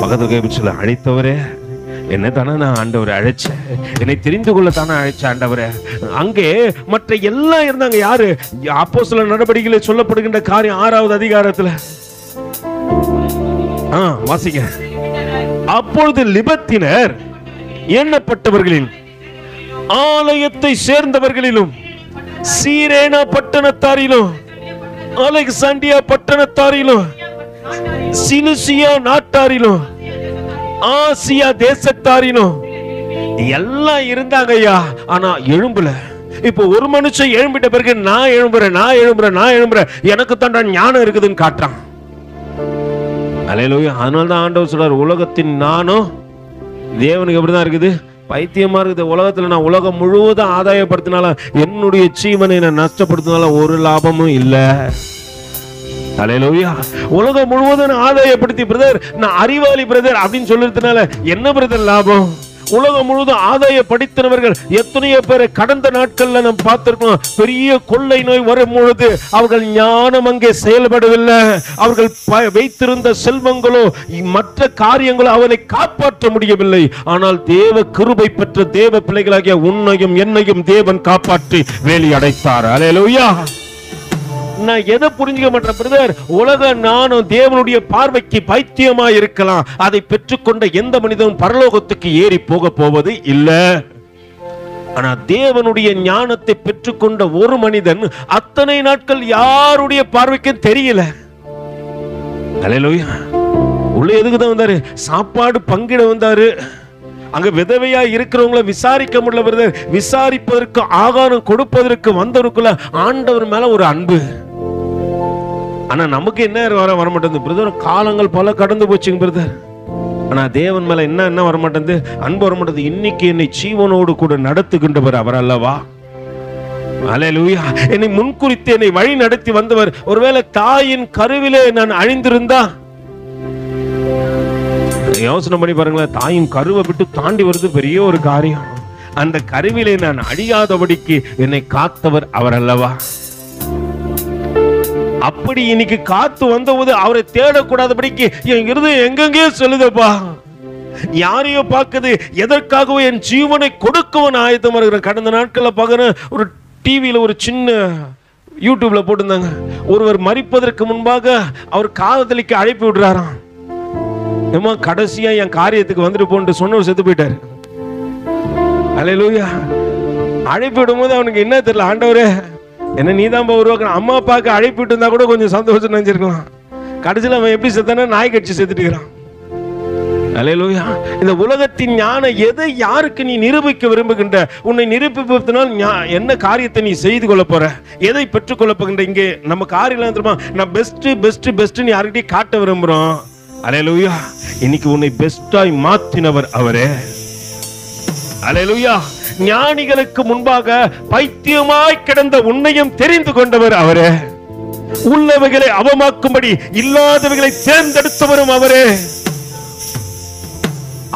பக்கத்துல அழைத்தவரே என்ன தானே நான் ஆண்டவரை அழைச்சேன், என்னை தெரிந்து கொள்ள தானே அழைச்சேன் ஆண்டவரை. அங்கே மற்ற எல்லாம் இருந்தாங்க. யாரு? அப்போஸ்தலர் நடவடிக்கைகளில் சொல்லப்படுகின்ற காரியம் 6வது அதிகாரத்துல வாசிங்க. அப்பொழுது லிபத்தினர் எண்ணப்பட்டவர்களின் ஆலயத்தை சேர்ந்தவர்களிலும் சீரேனா பட்டணத்தாரிலும் அலெக்சாண்டியா பட்டணத்தாரிலும் சிலிசியா நாட்டாரிலும் ஆசியா தேசத்தாரிலும் எல்லாம் இருந்தாங்க ஐயா. ஆனா எழும்புல. இப்போ ஒரு மனுஷன் எழும்பிட்ட பிறகு நான் எழும்புறேன் எனக்கு தாண்டா ஞானம் இருக்குதுன்னு காட்டுறான். அல்லேலூயா. அதனாலதான் ஆண்டவர் சொல்றார், உலகத்தின் ஞானம் தேவனுக்கு எப்படிதான் இருக்குது? பைத்தியமா இருக்குது. உலகத்துல நான் உலகம் முழுவதும் ஆதாயப்படுத்தினால என்னுடைய ஜீவனை நான் நஷ்டப்படுத்தினால ஒரு லாபமும் இல்லை. அல்லேலூயா. உலகம் முழுவதும் ஆதாயப்படுத்தி பிரதர் நான் அறிவாளி பிரதர் அப்படின்னு சொல்றதுனால என்ன பிரதர் லாபம்? உலகம் முழுவதும் ஆதாயப்படுத்தினவர்கள் எத்தனையோ பேரை கடந்த நாட்கள்ல நம்ம பார்த்திருக்கோம். பெரிய கொள்ளை நோய் வரும் பொழுது அவர்கள் ஞானம் அங்கே செயல்படவில்லை. அவர்கள் வைத்திருந்த செல்வங்களோ மற்ற காரியங்களோ அவனை காப்பாற்ற முடியவில்லை. ஆனால் தேவ கிருபை பெற்ற தேவ பிள்ளைகளாகிய உன்னையும் என்னையும் தேவன் காப்பாற்றி வேலி அடைத்தார். அல்லேலூயா. நான் எதை புரிஞ்சுக்க மாட்டேன் பிரதர்? உலக நானும் தேவனுடைய பார்வைக்கு பைத்தியமா இருக்கலாம். அதை பெற்றுக்கொண்ட எந்த மனிதனும் பரலோகத்துக்கு ஏறி போக போவது இல்லை. ஆனா தேவனுடைய ஞானத்தை பெற்றுக்கொண்ட ஒரு மனிதன் அத்தனை நாட்கள் யாருடைய பார்வைக்கு தெரியல. அல்லேலூயா. உள்ள எதுக்குதான் வந்தாரு? சாப்பாடு பங்கிட வந்தாரு. அங்க விதவையா இருக்கிறவங்களை விசாரிக்க முடியல பிரதர். விசாரிப்பதற்கு ஆகாரம் கொடுப்பதற்கு வந்தவருக்குள்ள ஆண்டவர் மேல ஒரு அன்பு. ஆனா நமக்கு என்ன வர மாட்டேங்குது பிரதர்? காலங்கள் பல கடந்து போச்சுங்க பிரதர். ஆனா தேவன் மேல என்ன வர மாட்டேங்குது? அன்பு வர மாட்டேங்குது. இன்னைக்கு என்னை ஜீவனோடு கூட நடத்துகின்றவர் அவர் அல்லவா? அல்லேலூயா. என்னை முன்குறித்து என்னை வழி நடத்தி வந்தவர். ஒருவேளை தாயின் கருவிலே நான் அழிந்திருந்தா, யோசனை பண்ணி பாருங்களேன். தாயின் கருவை விட்டு தாண்டி வருது பெரிய ஒரு காரியம். அந்த கருவிலே நான் அழியாதபடிக்கு என்னை காத்தவர் அவர் அல்லவா? அப்படி இன்னைக்கு காத்து வந்தபோது அவரை தேடக்கூடாதபடிக்கு என் இருதயம் எங்கெங்கே சொல்லுதப்பா. யாரையோ பார்க்குது. எதற்காகவோ என் ஜீவனை கொடுக்கவும் ஆயத்தமா இருக்கிறேன். கடந்த நாட்கள்ல பார்க்குறேன், ஒரு டிவியில ஒரு சின்ன யூடியூப்ல போட்டிருந்தாங்க. ஒருவர் மரிப்பதற்கு முன்பாக அவர் காதலிக்கு அழைப்பு விடுறாராம். ஏமா கடைசியா என் காரியத்துக்கு வந்துட்டு போன்னு சொன்னவர் செத்து போயிட்டாரு. அல்லேலூயா. அழைப்பு விடும்போது அவனுக்கு என்ன தெரியல, ஆண்டவரே என்ன நீதான் உருவாக்கணும். அம்மா அப்பாவுக்கு அழைப்பிட்டு இருந்தா கூட கொஞ்சம் சந்தோஷம் நினைச்சிருக்கலாம். கடைசியில் அவன் எப்படி செத்தானா நாய் கட்சி செத்துட்டு இருக்கிறான். அல்லேலூயா. இந்த உலகத்தின் ஞானம் எதை யாருக்கு நீ நிரூபிக்க விரும்புகின்ற? உன்னை நிரூபிப்பதனால் என்ன காரியத்தை நீ செய்து கொள்ள போற? எதை பெற்றுக்கொள்ள போகின்ற? இங்கே நம்ம காரியம் தெரியுமா? நான் பெஸ்ட் யார்கிட்டயும் காட்ட விரும்புறோம். அல்லேலூயா. இன்னைக்கு உன்னை பெஸ்டாய் மாற்றினவர் அவரே. அல்லேலூயா. ஞானிகளுக்கு முன்பாக பைத்தியமாய் கிடந்த உன்னையும் தெரிந்து கொண்டவர் அவரே. உள்ளவைகளை அவமாக்கும்படி இல்லாதவைகளை தேர்ந்தெடுத்தவரும் அவரே.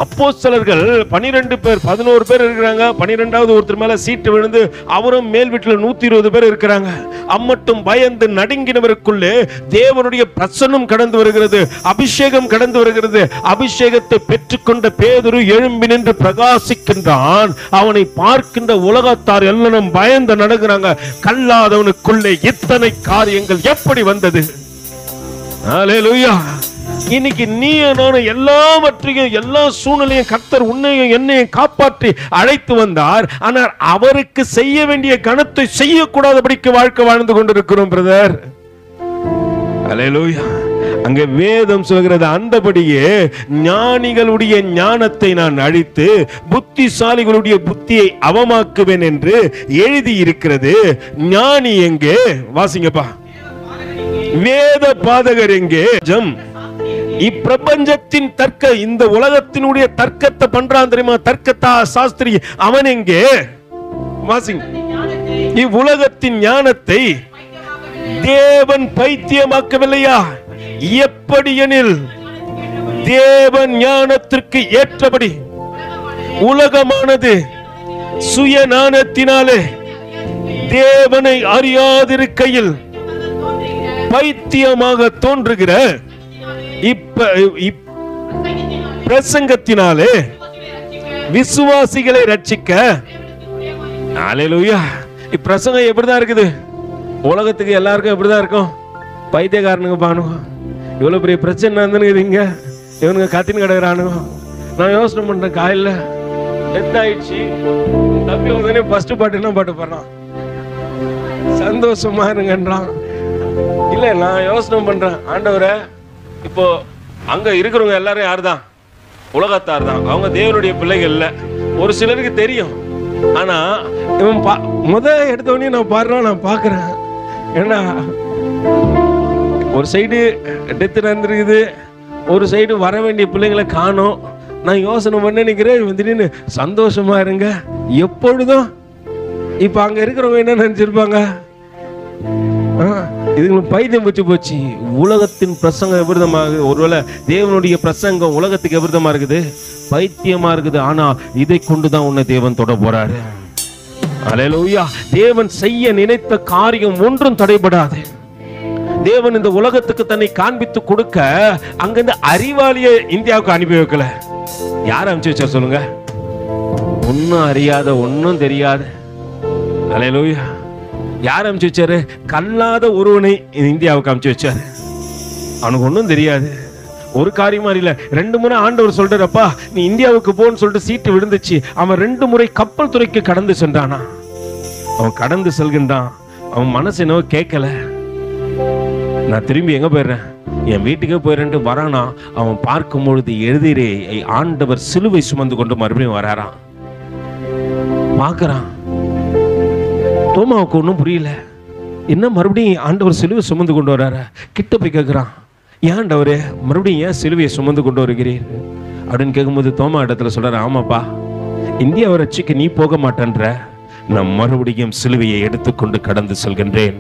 அப்போஸ்தலர்கள் 12 பேர் 11 பேர் இருக்கிறாங்க. 12வது ஒருத்தர் மேல சீட்டு விழுந்து அவரும் மேல் வீட்டில் 120 பேர் இருக்கிறாங்க. அம்மட்டும் பயந்து நடுங்கினவருக்குள்ளே தேவனுடைய பிரசன்னம் கடந்து வருகிறது, அபிஷேகம் கடந்து வருகிறது. அபிஷேகத்தை பெற்றுக்கொண்ட பேதுரு எழும்பி நின்று பிரகாசிக்கின்றான். அவனை பார்க்கின்ற உலகத்தார் எல்லாம் பயந்து நடக்கிறாங்க. கல்லாதவனுக்குள்ளே இத்தனை காரியங்கள் எப்படி வந்தது? அல்லேலூயா. இன்னைக்கு நீ நானும் எல்லாவற்றையும் எல்லா சூழ்நிலையும் கர்த்தர் உன்னையும் என்னையும் காப்பாற்றி அழைத்து வந்தார். ஆனால் அவருக்கு செய்ய வேண்டிய கணத்தை செய்யக்கூடாதபடிக்கு வாழ்க்கை வாழ்ந்து கொண்டிருக்கிறோம் பிரதர். அல்லேலூயா. அங்கே வேதம் சொல்கிறது, அந்தபடியே ஞானிகளுடைய ஞானத்தை நான் அழித்து புத்திசாலிகளுடைய புத்தியை அவமாக்குவேன் என்று எழுதி இருக்கிறது. ஞானி எங்கே? வாசிங்கப்பா. வேத பாதகர் எங்கே? இப்பிரபஞ்சத்தின் தர்க்க, இந்த உலகத்தினுடைய தர்க்கத்தை பண்றான் தெரியுமா? தர்க்கத்தா சாஸ்திரி அவன் எங்கே? வாசிங்க. இவ்வுலகத்தின் ஞானத்தை தேவன் பைத்தியமாக்கவில்லையா? எப்படி எனில் தேவன் ஞானத்திற்கு ஏற்றபடி உலகமானது சுய ஞானத்தினாலே தேவனை அறியாதிருக்கையில் பைத்தியமாக தோன்றுகிற பிரசங்கத்தினாலே விசுவாசிகளை ரட்சிக்க. அல்லேலூயா. இப்பிரசங்கம் எப்படிதான் இருக்குது? உலகத்துக்கு எல்லாருக்கும் எப்படிதான் இருக்கும்? பைத்தியக்காரனுங்க பானுங்க, இவ்வளவு பெரிய பிரச்சனை இருந்துங்க, இவனுங்க கத்தின்னு கிடக்குறானுங்க. நான் யோசனை பண்றேன், காலையில டெத் ஆயிடுச்சு, தப்பி உடனே ஃபர்ஸ்ட் பாட்டு என்ன பாட்டு பாடுறான்? சந்தோஷமா இருங்கன்றான். இல்ல நான் யோசனை பண்றேன், ஆண்டவரே இப்போ அங்க இருக்கிறவங்க எல்லாரும் யாருதான்? உலகத்தார் தான். அவங்க தேவனுடைய பிள்ளைகள் இல்ல. ஒரு சிலருக்கு தெரியும் ஆனா இவன் எடுத்தவனே நான் பாடுறான், நான் பார்க்குறேன். ஏன்னா ஒரு சைடு டெத்து நடந்துருக்குது, ஒரு சைடு வர வேண்டிய பிள்ளைங்களை காணோம். நான் யோசனை பண்ண நினைக்கிறேன், இவன் திடீர்னு சந்தோஷமா இருங்க. எப்பொழுதும் இப்ப அங்க இருக்கிறவங்க என்ன நினைச்சிருப்பாங்க, இதுங்களுக்கு பைத்தியம் வச்சு போச்சு. உலகத்தின் பிரசங்கம் எவ்விதமாகுது? ஒருவேளை தேவனுடைய பிரசங்கம் உலகத்துக்கு எவ்விதமா இருக்குது? பைத்தியமா இருக்குது. ஆனா இதை கொண்டுதான் உன்னை தேவன் தொட போறாரு. அல்லேலூயா. தேவன் செய்ய நினைத்த காரியம் ஒன்றும் தடைபடாது. தேவன் இந்த உலகத்துக்கு தன்னை காண்பித்து கொடுக்க அங்கிருந்து அறிவாளிய இந்தியாவுக்கு அனுப்பி வைக்கல. யார் அனுப்பிச்சு வச்சா சொல்லுங்க? ஒன்னும் அறியாத, ஒன்னும் தெரியாத, அல்லேலூயா, யார் அனுப்பிச்சு வச்சாரு? கல்லாத ஒருவனை இந்தியாவுக்கு அனுப்பிச்சு வச்சாரு. அவனுக்கு ஒன்னும் தெரியாது, ஒரு காரியமா இல்ல. 2 முறை ஆண்டவர் சொல்றாரப்பா நீ இந்தியாவுக்கு போன்னு சொல்லிட்டு சீட்டு விழுந்துச்சு. அவன் 2 முறை கப்பல் துறைக்கு கடந்து சென்றானா. அவன் கடந்து செல்கின்றான். அவன் மனசு என்னவோ கேட்கல. நான் திரும்பி எங்க போயிடுறேன், என் வீட்டுக்கே போயிடறேன்ட்டு வரானா. அவன் பார்க்கும் பொழுது எதிரே ஆண்டவர் சிலுவை சுமந்து கொண்டு மறுபடியும் வராராம். பார்க்கறான். தோமாவுக்கு ஒன்றும் புரியல. என்ன மறுபடியும் ஆண்டவர் சிலுவை சுமந்து கொண்டு வராரு? கிட்ட போய் கேட்குறான், ஏன் ஆண்டவரே மறுபடியும் ஏன் சிலுவையை சுமந்து கொண்டு வருகிறீர் அப்படின்னு கேட்கும்போது தோமா இடத்துல சொல்றாரு, ஆமாப்பா, இந்தியாவை ரட்சிக்க நீ போக மாட்டேன்ற, நான் மறுபடியும் சிலுவையை எடுத்துக்கொண்டு கடந்து செல்கின்றேன்.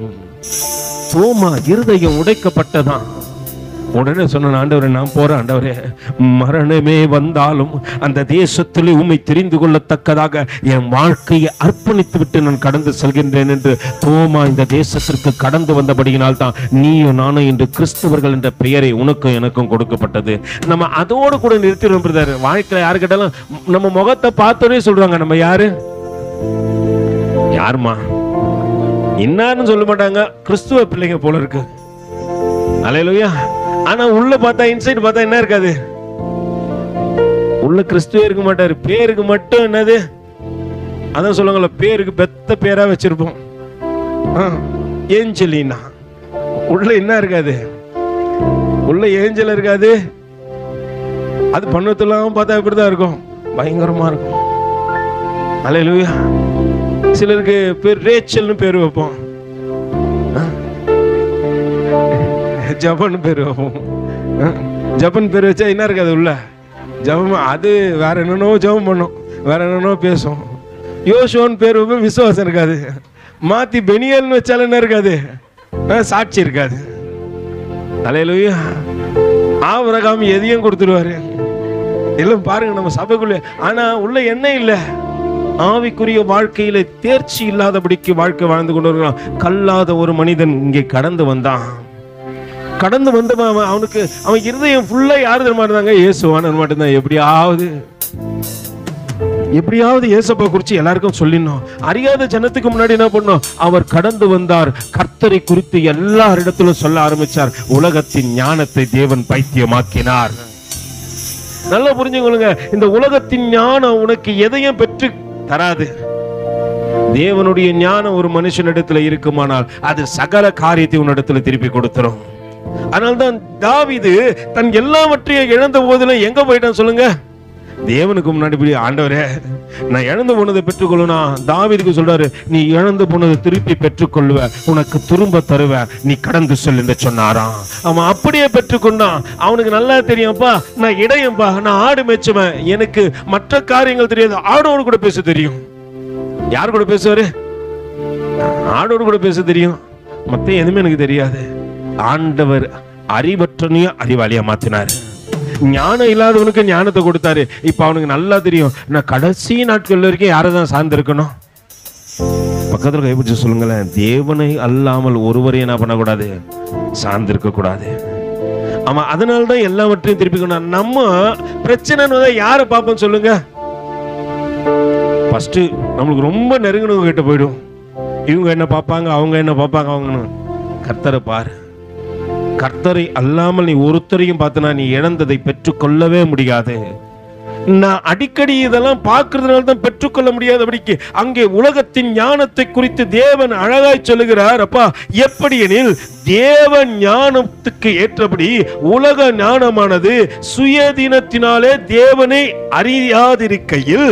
தோமா இருதயம் உடைக்கப்பட்டதான். உடனே சொன்ன, ஆண்டவரே நான் போறேன் ஆண்டவரே, மரணமே வந்தாலும் அந்த தேசத்திலே உம்மை தெரிந்து கொள்ளத்தக்கதாக என் வாழ்க்கையை அர்ப்பணித்து விட்டு நான் கடந்து செல்கின்றேன் என்று தோமா இந்த தேசத்திற்கு கடந்து வந்தபடியினால் தான் நீயும் நானும் இன்று கிறிஸ்தவர்கள் என்ற பெயரை உனக்கும் எனக்கும் கொடுக்கப்பட்டது. நம்ம அதோடு கூட நிறுத்திடுவோம் பிரதர். வாழ்க்கையில யாரு கேட்டாலும் நம்ம முகத்தை பார்த்தோன்னே சொல்றாங்க நம்ம யாரு யாருமா என்னன்னு சொல்ல மாட்டாங்க. கிறிஸ்துவ பிள்ளைங்க போல இருக்கு. அல்லேலூயா. ஆனா உள்ள பார்த்தா, இன்சைட் பார்த்தா என்ன இருக்காது? உள்ள கிறிஸ்துவே இருக்க மாட்டாரு. பேருக்கு மட்டும் என்னது, அதான் சொல்லுவாங்கல்ல, பேருக்கு பெத்த பேரா வச்சிருப்போம். ஏஞ்சலினா உள்ள என்ன இருக்காது? உள்ள ஏஞ்சல் இருக்காது. அது பண்ணத்தெல்லாம் பார்த்தா இப்படிதான் இருக்கும், பயங்கரமா இருக்கும். அல்லேலூயா. சிலருக்கு பேர் ரேச்சல்னு பேர் வைப்போம், ஜபன் பேர் வைப்போம். ஜபன் பேர் வச்சா என்ன இருக்காது உள்ள? ஜபம் அது வேற என்னென்னோ ஜபம் பண்ணும், வேற என்னென்னோ பேசும். யோசுவான்னு பேர் வைப்போம், விசுவாசம் இருக்காது. மாத்தி பெனியல்னு வச்சாலும் என்ன இருக்காது? சாட்சி இருக்காது. அல்லேலூயா. ஆபிரகாம் எதையும் கொடுத்துருவாரு. எல்லாம் பாருங்க நம்ம சபைக்குள்ள. ஆனா உள்ள என்ன இல்லை? ஆவிக்குரிய வாழ்க்கையில தேர்ச்சி இல்லாதபடிக்கு வாழ்க்கை வாழ்ந்து கொண்டு வருகிறான். கல்லாத ஒரு மனிதன் இங்கே கடந்து வந்தான். கடந்து வந்தவன் அவனுக்கு அவன் இருதயம் ஃபுல்லா யாரு தெரியுமா இருந்தாங்க? இயேசுவான மட்டும்தான். எப்படியாவது இயேசுவை குறித்து எல்லாருக்கும் சொல்லிடணும். அறியாத ஜனத்துக்கு முன்னாடி என்ன பண்ணோம்? அவர் கடந்து வந்தார். கர்த்தரை குறித்து எல்லாரிடத்திலும் சொல்ல ஆரம்பிச்சார். உலகத்தின் ஞானத்தை தேவன் பைத்தியமாக்கினார். நல்லா புரிஞ்சுக்கொள்ளுங்க. இந்த உலகத்தின் ஞானம் உனக்கு எதையும் பெற்று தராது. தேவனுடைய ஞானம் ஒரு மனுஷனிடத்துல இருக்குமானால் அது சகல காரியத்தை உன்னிடத்துல திருப்பி கொடுத்துரும். அதனால்தான் தாவீது தன் எல்லாவற்றையும் இழந்த போதிலும் எங்க போயிட்டான் சொல்லுங்க? தேவனுக்கு முன்னாடி ஆண்டவரே நான் இழந்து போனதை பெற்றுக்கொள்ளணும். தாவீதுக்கு சொல்றாரு, நீ இழந்து போனதை திருப்பி பெற்றுக்கொள்ளுவ, உனக்கு திரும்ப தருவ, நீ கடந்து செல் என்று சொன்னாராம். அவன் அப்படியே பெற்றுக்கொண்டான். அவனுக்கு நல்லா தெரியும்ப்பா, நான் இடையம்பா, நான் ஆடு மேய்ச்சுவேன், எனக்கு மற்ற காரியங்கள் தெரியாது. ஆடோடு கூட பேச தெரியும். யார் கூட பேசுவாரு? ஆடோடு கூட பேச தெரியும். மத்த எதுவுமே எனக்கு தெரியாது. ஆண்டவர் அறிவற்றனையும் அறிவாளியா மாத்தினார். ஞானம் இல்லாதவனுக்கு ஞானத்தை கொடுத்தாரு. இப்ப அவனுக்கு நல்லா தெரியும், நான் கடைசி நாட்கள் வரைக்கும் யாரைதான் சார்ந்து இருக்கணும். பக்கத்துல கைப்பிடிச்சு சொல்லுங்களேன், தேவனை அல்லாமல் ஒருவரை என்ன பண்ணக்கூடாது? சார்ந்து இருக்க கூடாது. ஆமா, அதனாலதான் எல்லாவற்றையும் திருப்பிக்கணும். நம்ம பிரச்சனை யாரை பார்ப்போம் சொல்லுங்க? ஃபர்ஸ்ட் நம்மளுக்கு ரொம்ப நெருங்கினவங்க கிட்ட போயிடும். இவங்க என்ன பார்ப்பாங்க, அவங்க என்ன பார்ப்பாங்க, அவங்க. கர்த்தரை பாரு. கர்த்தரை அல்லாமல் நீ ஒருத்தரையும் பார்த்தனா நீ இழந்ததை பெற்றுக்கொள்ளவே முடியாது. நான் அடிக்கடி இதெல்லாம் பார்க்கறதுனால தான் பெற்றுக்கொள்ள முடியாதபடிக்கு அங்கே உலகத்தின் ஞானத்தை குறித்து தேவன் அழகாய் சொல்லுகிறார். அப்பா, எப்படி எனில் தேவ ஞானத்துக்கு ஏற்றபடி உலக ஞானமானது சுயதீனத்தினாலே தேவனை அறியாதிருக்கையில்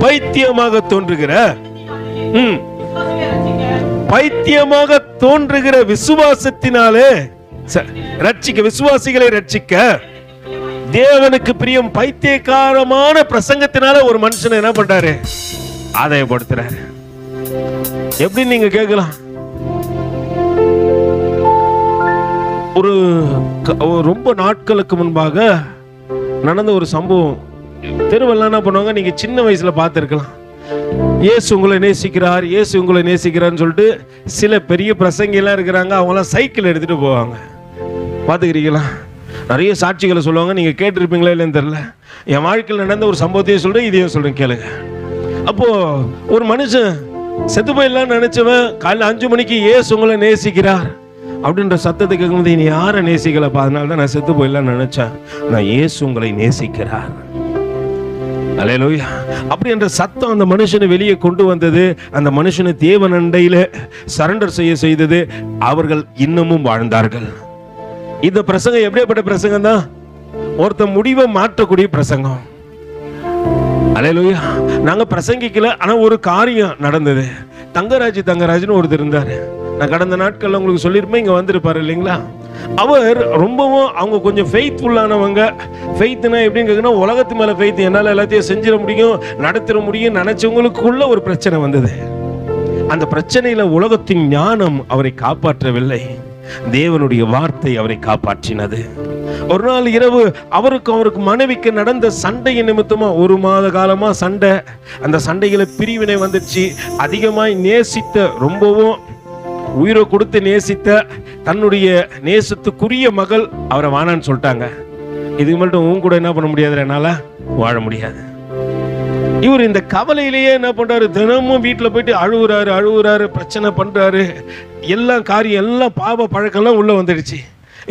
பைத்தியமாக தோன்றுகிற பைத்தியமாக தோன்றுகிற விசுவாசத்தினாலே ரட்சிக்க, விசுவாசிகளை ரட்சிக்க தேவனுக்கு பிரியம் பைத்தியக்காரமான பிரசங்கத்தினால ஒரு மனுஷனை என்ன பண்றாரு? ஆதாயப்படுத்துறாரு. எப்படி நீங்க கேட்கலாம்? ஒரு ரொம்ப நாட்களுக்கு முன்பாக நடந்த ஒரு சம்பவம். தெருவெல்லாம் என்ன பண்ணுவாங்க, நீங்க சின்ன வயசுல பார்த்துருக்கலாம். இயேசு உங்களை நேசிக்கிறார், இயேசு உங்களை நேசிக்கிறார்னு சொல்லிட்டு சில பெரிய பிரசங்கிலாம் இருக்கிறாங்க, அவங்களாம் சைக்கிள் எடுத்துட்டு போவாங்க. பார்த்துக்கிறீங்களா? நிறைய சாட்சிகளை சொல்லுவாங்க, நீங்க கேட்டிருப்பீங்களா இல்லைன்னு தெரியல. என் வாழ்க்கையில் நடந்த ஒரு சம்பவத்தையும் சொல்றேன், இதையும் சொல்றேன், கேளுங்க. அப்போ ஒரு மனுஷன் செத்து போயிடலாம்னு நினைச்சவன் காலையில் 5 மணிக்கு இயேசு உங்களை நேசிக்கிறார் அப்படின்ற சத்தத்தை கேட்கும்போது, நீ யாரை நேசிக்கலப்பா, அதனால தான் நான் செத்து போயிடலாம்னு நினைச்சேன், நான் இயேசு உங்களை நேசிக்கிறார். அல்லேலூயா. அப்படி என்ற சத்தம் அந்த மனுஷனை வெளியே கொண்டு வந்தது. அந்த மனுஷனை தேவன் அண்டையில சரண்டர் செய்தது. அவர்கள் இன்னமும் வாழ்ந்தார்கள். இந்த பிரசங்கம் எப்படிப்பட்ட பிரசங்கம் தான்? ஒருத்த முடிவை மாற்றக்கூடிய பிரசங்கம். அல்லேலூயா. நாங்க பிரசங்கிக்கல, ஆனா ஒரு காரியம் நடந்தது. தங்கராஜ்னு ஒருத்தர் இருந்தாரு. நான் கடந்த நாட்கள்ல உங்களுக்கு சொல்லியிருப்பேன், இங்க வந்திருப்பாரு இல்லைங்களா? அவர் ரொம்பவும் அவங்க கொஞ்சம் ஃபெய்த்ஃபுல்லானவங்க. ஃபெய்த்னா எப்படின்னு கேட்குன்னா, உலகத்து மேல ஃபெய்த், என்னால் எல்லாத்தையும் செஞ்சிட முடியும், நடத்திட முடியும் நினைச்சவங்களுக்குள்ள ஒரு பிரச்சனை வந்தது. அந்த பிரச்சனையில உலகத்தின் ஞானம் அவரை காப்பாற்றவில்லை, தேவனுடைய வார்த்தை அவரை காப்பாற்றினது. ஒரு நாள் இரவு அவருக்கு மனைவிக்கு நடந்த சண்டையின் நிமித்தமா 1 மாத காலமா சண்டை. அந்த சண்டைகளை பிரிவினை வந்துச்சு. அதிகமாய் நேசித்த, ரொம்பவும் உயிரை கொடுத்து நேசித்த தன்னுடைய நேசத்துக்குரிய மகள் அவரை வானான்னு சொல்லிட்டாங்க. இதுக்கு மட்டும் உன் கூட என்ன பண்ண முடியாது, என்னால வாழ முடியாது. இவர் இந்த கவலையிலேயே என்ன பண்றாரு, தினமும் வீட்டில் போயிட்டு அழுவுறாரு, பிரச்சனை பண்றாரு. எல்லாம் காரியம், எல்லாம் பாவ பழக்கம்லாம் உள்ள வந்துடுச்சு.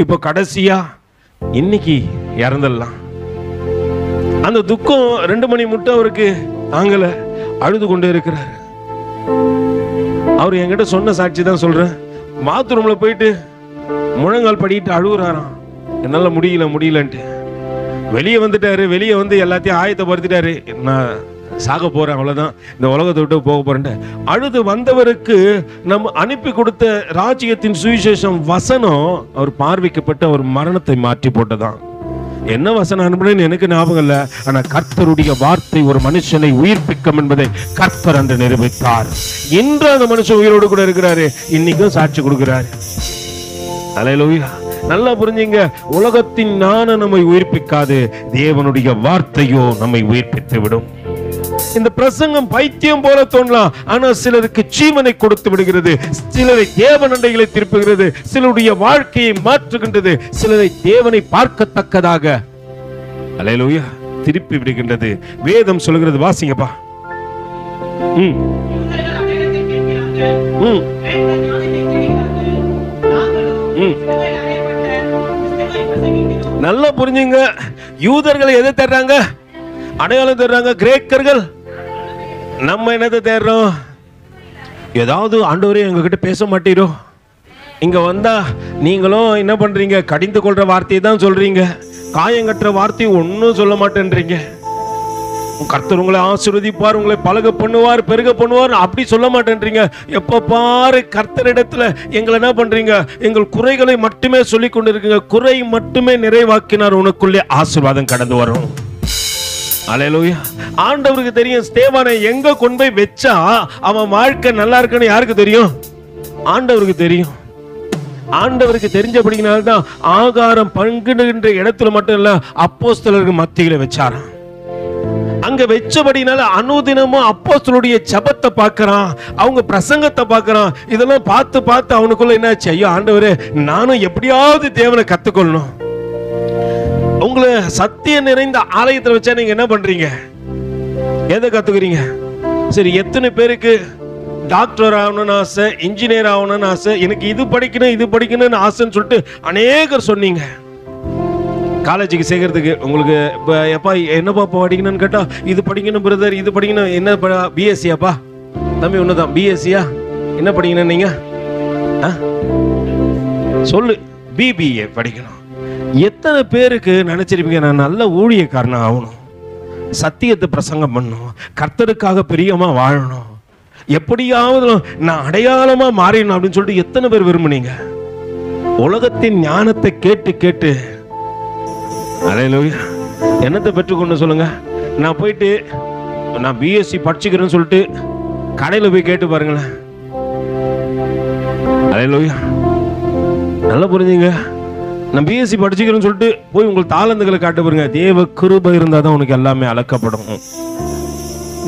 இப்போ கடைசியா இன்னைக்கு இறந்துடலாம். அந்த துக்கம் 2 மணி மட்டும் அவருக்கு தாங்கல, அழுது கொண்டே இருக்கிறார். அவர் என்கிட்ட சொன்ன சாட்சி தான் சொல்றேன். பாத்ரூம்ல போயிட்டு முழங்கால் படிட்டு அழுகுறாராம், என்னால முடியலன்ட்டு. வெளியே வந்துட்டாரு. வெளியே வந்து எல்லாத்தையும் ஆயத்தப்படுத்திட்டாரு, நான் சாக போறேன், அவ்வளவுதான், இந்த உலகத்தை விட்டு போக போறேன். அழுது வந்தவருக்கு நம்ம அனுப்பி கொடுத்த ராஜ்யத்தின் சுவிசேஷம் வசனம் அவர் பார்வைக்கப்பட்ட ஒரு மரணத்தை மாற்றி போட்டதான். என்ன வசனம் அனுப்புனேன்னு எனக்கு ஞாபகம் இல்லை, ஆனா கர்த்தருடைய வார்த்தை ஒரு மனுஷனை உயிர்ப்பிக்கும் என்பதை கர்த்தர் என்று நிரூபித்தார். இன்று அந்த மனுஷன் உயிரோடு கூட இருக்கிறாரு, இன்னைக்கும் சாட்சி கொடுக்கிறாரு. அல்லேலூயா. நல்லா புரிஞ்சுங்க, உலகத்தின் ஞானம் நம்மை உயிர்ப்பிக்காது, தேவனுடைய வார்த்தையோ நம்மை உயிர்ப்பித்து விடும். இந்த பிரசங்கம் பைத்தியம் போல தோன்றலாம், ஆனா சிலருக்கு ஜீவனை கொடுத்து விடுகிறது, சிலரை தேவனண்டைகளை திருப்புகிறது, சிலருடைய வாழ்க்கையை மாற்றுகின்றது, சிலரை தேவனை பார்க்கத்தக்கதாக அல்லேலூயா திருப்பி விடுகின்றது. வேதம் சொல்கிறது, வாசிங்கப்பா. நல்லா புரிஞ்சுங்க. யூதர்களை எதை தர்றாங்க? அடையாளம் தர்றாங்க. கிரேக்கர்கள் நம்ம என்னத்தை தேடுறோம்? ஏதாவது ஆண்டவரே எங்ககிட்ட பேச மாட்டீரோ, இங்க வந்தா நீங்களும் என்ன பண்றீங்க, கடிந்து கொள்ற வார்த்தையை தான் சொல்றீங்க, காயங்கற்ற வார்த்தையை ஒன்னும் சொல்ல மாட்டேன்றீங்க. கர்த்தர் உங்களை ஆசீர்வதிப்பார், உங்களை பழக பண்ணுவார், பெருக பண்ணுவார், அப்படி சொல்ல மாட்டேன்றீங்க. எப்ப பாரு கர்த்தரிடத்துல எங்களை என்ன பண்றீங்க, எங்கள் குறைகளை மட்டுமே சொல்லி கொண்டு இருக்கீங்க. குறை மட்டுமே நிறைவாக்கினார், உனக்குள்ளே ஆசீர்வாதம் கடந்து வரும். அல்லேலூயா. ஆண்டவருக்கு தெரியும் ஸ்தேவானை எங்க கொண்டு போய் வச்சா அவன் வாழ்க்கை நல்லா இருக்குன்னு யாருக்கு தெரியும்? ஆண்டவருக்கு தெரியும். ஆண்டவருக்கு தெரிஞ்சபடினால்தான் ஆகாரம் பங்கிடுகின்ற இடத்துல மட்டும் இல்ல, அப்போஸ்தலருக்கு மத்தியில வச்சாராம். அங்க வச்சபடினால அனுதினமும் அப்போஸ்தலருடைய ஜெபத்தை பார்க்கறான், அவங்க பிரசங்கத்தை பார்க்கறான். இதெல்லாம் பார்த்து பார்த்து அவனுக்குள்ள என்ன ஆச்சு, ஐயோ ஆண்டவரே நானும் எப்படியாவது தேவனை கத்துக்கொள்ளணும். உங்களை சத்தியம் நிறைந்த ஆலயத்தில் வச்சா நீங்க என்ன பண்றீங்க, எதை கத்துக்கிறீங்க? சரி, எத்தனை பேருக்கு டாக்டர் ஆகணும்னு ஆசை, இன்ஜினியர் ஆகணும்னு ஆசை, எனக்கு இது படிக்கணும்னு ஆசைன்னு சொல்லிட்டு அநேகர் சொன்னீங்க. காலேஜுக்கு சேர்க்கறதுக்கு உங்களுக்கு இப்போ எப்பா என்னப்பா படிக்கணும்னு கேட்டா, இது படிக்கணும் பிரதர், இது படிக்கணும். என்ன பிஎஸ்சியாப்பா தம்பி? ஒண்ணுதான் பிஎஸ்சியா? என்ன படிக்கணும் நீங்க? சொல்லு, பிபிஏ படிக்கணும். எத்தனை பேருக்கு நினைச்சிருப்பீங்க நான் நல்ல ஊழியக்காரனா ஆகணும், சத்தியத்தை பிரசங்கம் பண்ணணும், கர்த்தருக்காக பிரியமா வாழணும், எப்படியாவது நான் அடையாளமா மாறிடணும் அப்படின்னு சொல்லிட்டு எத்தனை பேர் விரும்புனீங்க? உலகத்தின் ஞானத்தை கேட்டு கேட்டு அல்லேலூயா என்னத்தை பெற்றுக்கொண்டு சொல்லுங்க. நான் போயிட்டு நான் பிஎஸ்சி படிச்சுக்கிறேன்னு சொல்லிட்டு கடையில போய் கேட்டு பாருங்களேன். அல்லேலூயா நல்லா புரிஞ்சுங்க. நான் பிஎஸ்சி படிச்சுக்கிறேன்னு சொல்லிட்டு போய் உங்களுக்கு தாளந்துகளை காட்டு பாருங்க. தேவ கிருபை இருந்தால் தான் உனக்கு எல்லாமே அளக்கப்படும்.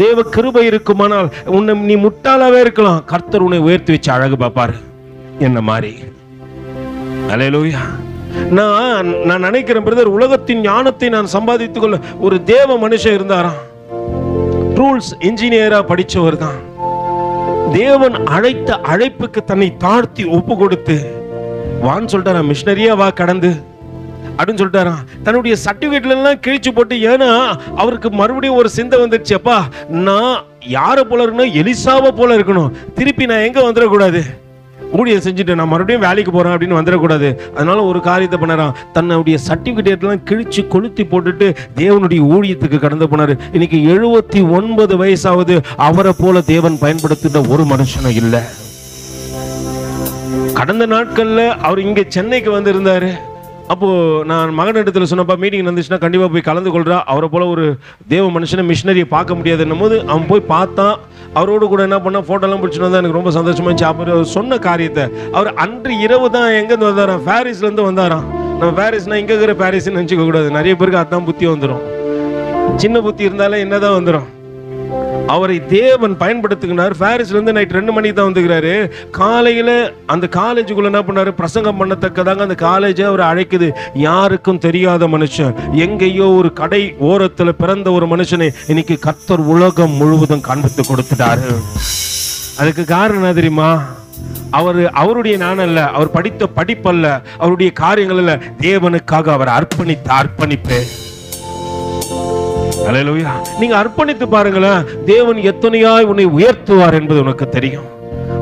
தேவ கிருபை இருக்குமானால் உன்னை நீ முட்டாளாவே இருக்கலாம், கர்த்தர் உன்னை உயர்த்தி வச்சு அழகு பார்ப்பாரு என்ன மாதிரி. அல்லேலூயா நான் நினைக்கிறேன் பிரதர், உலகத்தின் ஞானத்தை நான் சம்பாதித்துக் கொள்ள ஒரு தேவ மனுஷன் இருந்தாராம். ரூல்ஸ் இன்ஜினியரா படிச்சவர் தான். தேவன் அழைத்த அழைப்புக்கு தன்னை தாழ்த்தி ஒப்பு கொடுத்து வான்னு சொல்லிட்டாரா, மிஷனரியா வா கடந்து அப்படின்னு சொல்லிட்டாராம். தன்னுடைய சர்டிபிகேட்ல எல்லாம் கிழிச்சு போட்டு, ஏன்னா அவருக்கு மறுபடியும் ஒரு சிந்தை வந்துருச்சு, அப்பா நான் யாரை போல இருக்கணும், எலிசாவை போல இருக்கணும், திருப்பி நான் எங்க வந்துடக்கூடாது, ஊழியம் செஞ்சுட்டு நான் மறுபடியும் வேலைக்கு போறேன் அப்படின்னு வந்துடக்கூடாது. அதனால ஒரு காரியத்தை பண்ணாராம், தன்னுடைய சர்டிபிகேட் எல்லாம் கிழிச்சு கொளுத்தி போட்டுட்டு தேவனுடைய ஊழியத்துக்கு கடந்து போனாரு. இன்னைக்கு 79 வயசாவது அவரை போல தேவன் பயன்படுத்தின ஒரு மனுஷனும் இல்லை. கடந்த நாட்கள்ல அவர் இங்க சென்னைக்கு வந்து இருந்தாரு. அப்போ நான் மகனிடத்துல சொன்னப்பா, மீட்டிங் வந்துச்சுன்னா கண்டிப்பா போய் கலந்து கொள்றா, அவரை போல ஒரு தேவ மனுஷனை மிஷினரியை பார்க்க முடியாதுன்னும் போது அவன் போய் பார்த்தான். அவரோடு கூட என்ன பண்ண போட்டோலாம் பிடிச்சிட்டு வந்தா. எனக்கு ரொம்ப சந்தோஷமா இருந்துச்சு. அவர் சொன்ன காரியத்தை, அவர் அன்று இரவு தான் எங்கேருந்து வந்தாராம், பாரிஸ்ல இருந்து வந்தாராம். நம்ம பாரிஸ்னா இங்க இருக்கிற பாரிஸ்ன்னு நினைச்சுக்க கூடாது, நிறைய பேருக்கு அதான் புத்தி வந்துடும். சின்ன புத்தி இருந்தாலே என்னதான் வந்துடும். அவரை தேவன் பயன்படுத்துகிறார். பாரிஸ்ல இருந்து நைட் 2 மணிக்கு தான் வந்துக்கிறாரு. காலையில அந்த காலேஜுக்குள்ள என்ன பண்ணாரு, பிரசங்கம் பண்ணத்தக்கதாங்க அந்த காலேஜை அவர் அழைக்குது. யாருக்கும் தெரியாத மனுஷன், எங்கேயோ ஒரு கடை ஓரத்துல பிறந்த ஒரு மனுஷனை இன்னைக்கு கர்த்தர் உலகம் முழுவதும் காண்பித்து கொடுத்துட்டாரு. அதுக்கு காரணம் என்ன தெரியுமா? அவருடைய ஞானம் அல்ல, அவர் படித்த படிப்பல்ல, அவருடைய காரியங்கள் அல்ல, தேவனுக்காக அவர் அர்ப்பணித்த அர்ப்பணிப்பு. அல்லேலூயா நீங்க அர்ப்பணித்து பாருங்களேன், தேவன் எத்தனையாய் உன்னை உயர்த்துவார் என்பது உனக்கு தெரியும்.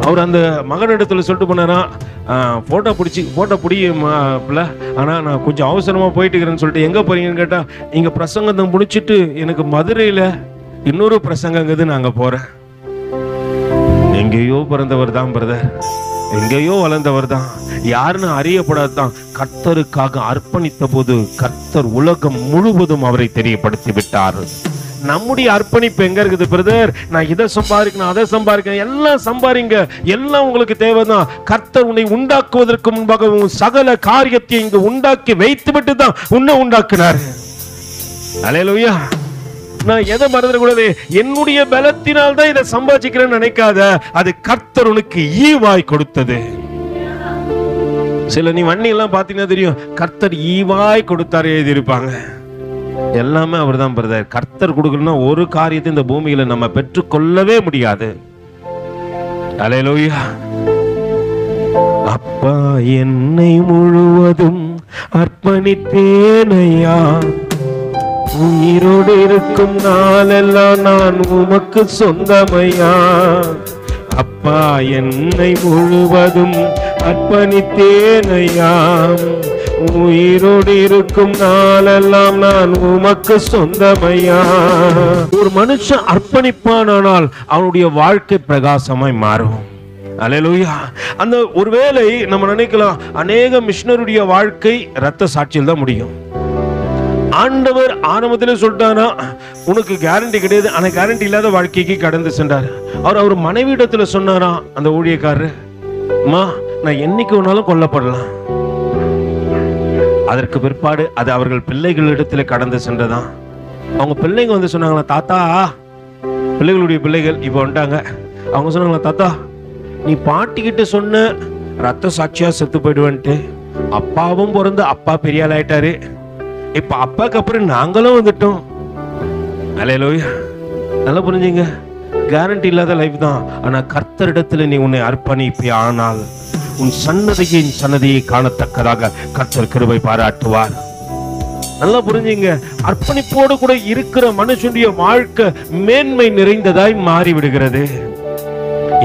அவர் அந்த மகனிடத்துல சொல்லிட்டு போனாரா, போட்டோ பிடிக்கல, ஆனா நான் கொஞ்சம் அவசரமா போயிட்டு இருக்கிறேன்னு சொல்லிட்டு, எங்க போறீங்கன்னு கேட்டா, இங்க பிரசங்கத்தை முடிச்சுட்டு எனக்கு மதுரையில இன்னொரு பிரசங்கங்குது, நாங்க போறேன். எங்கேயோ பிறந்தவர் தான் பிரதர், எங்கேயோ வளர்ந்தவர் தான், யாருன்னு அறியப்படாதான். கர்த்தருக்காக அர்ப்பணித்த போது கர்த்தர் உலகம் முழுவதும் அவரை தெரியப்படுத்தி விட்டார். நம்முடைய அர்ப்பணிப்பு எங்க இருக்குது பிரதர்? நான் இதை சம்பாதிக்கணும், அதை சம்பாதிக்கணும், எல்லாம் சம்பாதிங்க, எல்லாம் உங்களுக்கு தேவைதான். கர்த்தர் உன்னை உண்டாக்குவதற்கு முன்பாக சகல காரியத்தை இங்கு உண்டாக்கி வைத்து விட்டு தான் உன்னை உண்டாக்குனார். அல்லேலூயா நான் எதை மறந்துடக்கூடாது, என்னுடைய பலத்தினால் தான் இதை சம்பாதிக்கிறேன்னு நினைக்காத, அது கர்த்தர் உனக்கு ஈவாய் கொடுத்தது. சில நீ வண்ணி எல்லாம் பாத்தீங்கன்னா தெரியும், கர்த்தர் ஈவாய் கொடுத்தாரு எழுதியிருப்பாங்க. எல்லாமே அவர் தான் பிரதர். கர்த்தர் கொடுக்கணும்னா ஒரு காரியத்தை இந்த பூமியில நம்ம பெற்றுக்கொள்ளவே முடியாது. அல்லேலூயா அப்பா என்னை முழுவதும் அர்ப்பணித்தேனையா, உயிரோடு இருக்கும் நாளெல்லாம் நான் உமக்கு சொந்தமையா. அப்பா என்னை முழுவதும் அர்ப்பணித்தேனையா, உயிரோடு இருக்கும் நாளெல்லாம் நான் உமக்கு சொந்தமையா. ஒரு மனுஷன் அர்ப்பணிப்பானால் அவனுடைய வாழ்க்கை பிரகாசமாய் மாறும். அல்லேலூயா அந்த ஒருவேளை நம்ம நினைக்கலாம், அநேக மிஷனருடைய வாழ்க்கை இரத்த சாட்சியில் தான் முடியும். ஆண்டவர் ஆரம்பத்திலே சொல்லிட்டாரா, உனக்கு கேரண்டி கிடையாது, ஆனா கேரண்டி இல்லாத வாழ்க்கைக்கு கடந்து சென்றார். அவர் மனைவியிடத்துல சொன்னாரா, அந்த ஊழியக்காரர், அம்மா நான் என்னைக்கு வேணாலும் கொல்லப்படலாம். அதற்கு பிற்பாடு அது அவர்கள் பிள்ளைகளிடத்துல கடந்து சென்றதான். அவங்க பிள்ளைங்க வந்து சொன்னாங்களா, தாத்தா, பிள்ளைகளுடைய பிள்ளைகள் இப்ப வந்துட்டாங்க. அவங்க சொன்னாங்களா, தாத்தா நீ பாட்டிக்கிட்ட சொன்ன ரத்த சாட்சியா செத்து போயிடுவேன்ட்டு, அப்பாவும் பிறந்து அப்பா பெரிய ஆள் ஆயிட்டாரு, இப்ப அப்பாக்கு அப்புறம் நாங்களும் வந்துட்டோம். அல்லேலூயா நல்லா புரிஞ்சுங்க, கேரண்டி இல்லாத லைஃப் தான். ஆனா கர்த்தரிடத்துல நீ உன்னை அர்ப்பணிப்பே, ஆனால் உன் சன்னதியை காணத்தக்கதாக கர்த்தர் கிருபை பாராட்டுவார். நல்லா புரிஞ்சுங்க, அர்ப்பணிப்போடு கூட இருக்கிற மனுஷனுடைய வாழ்க்கை மேன்மை நிறைந்ததாய் மாறி விடுகிறது.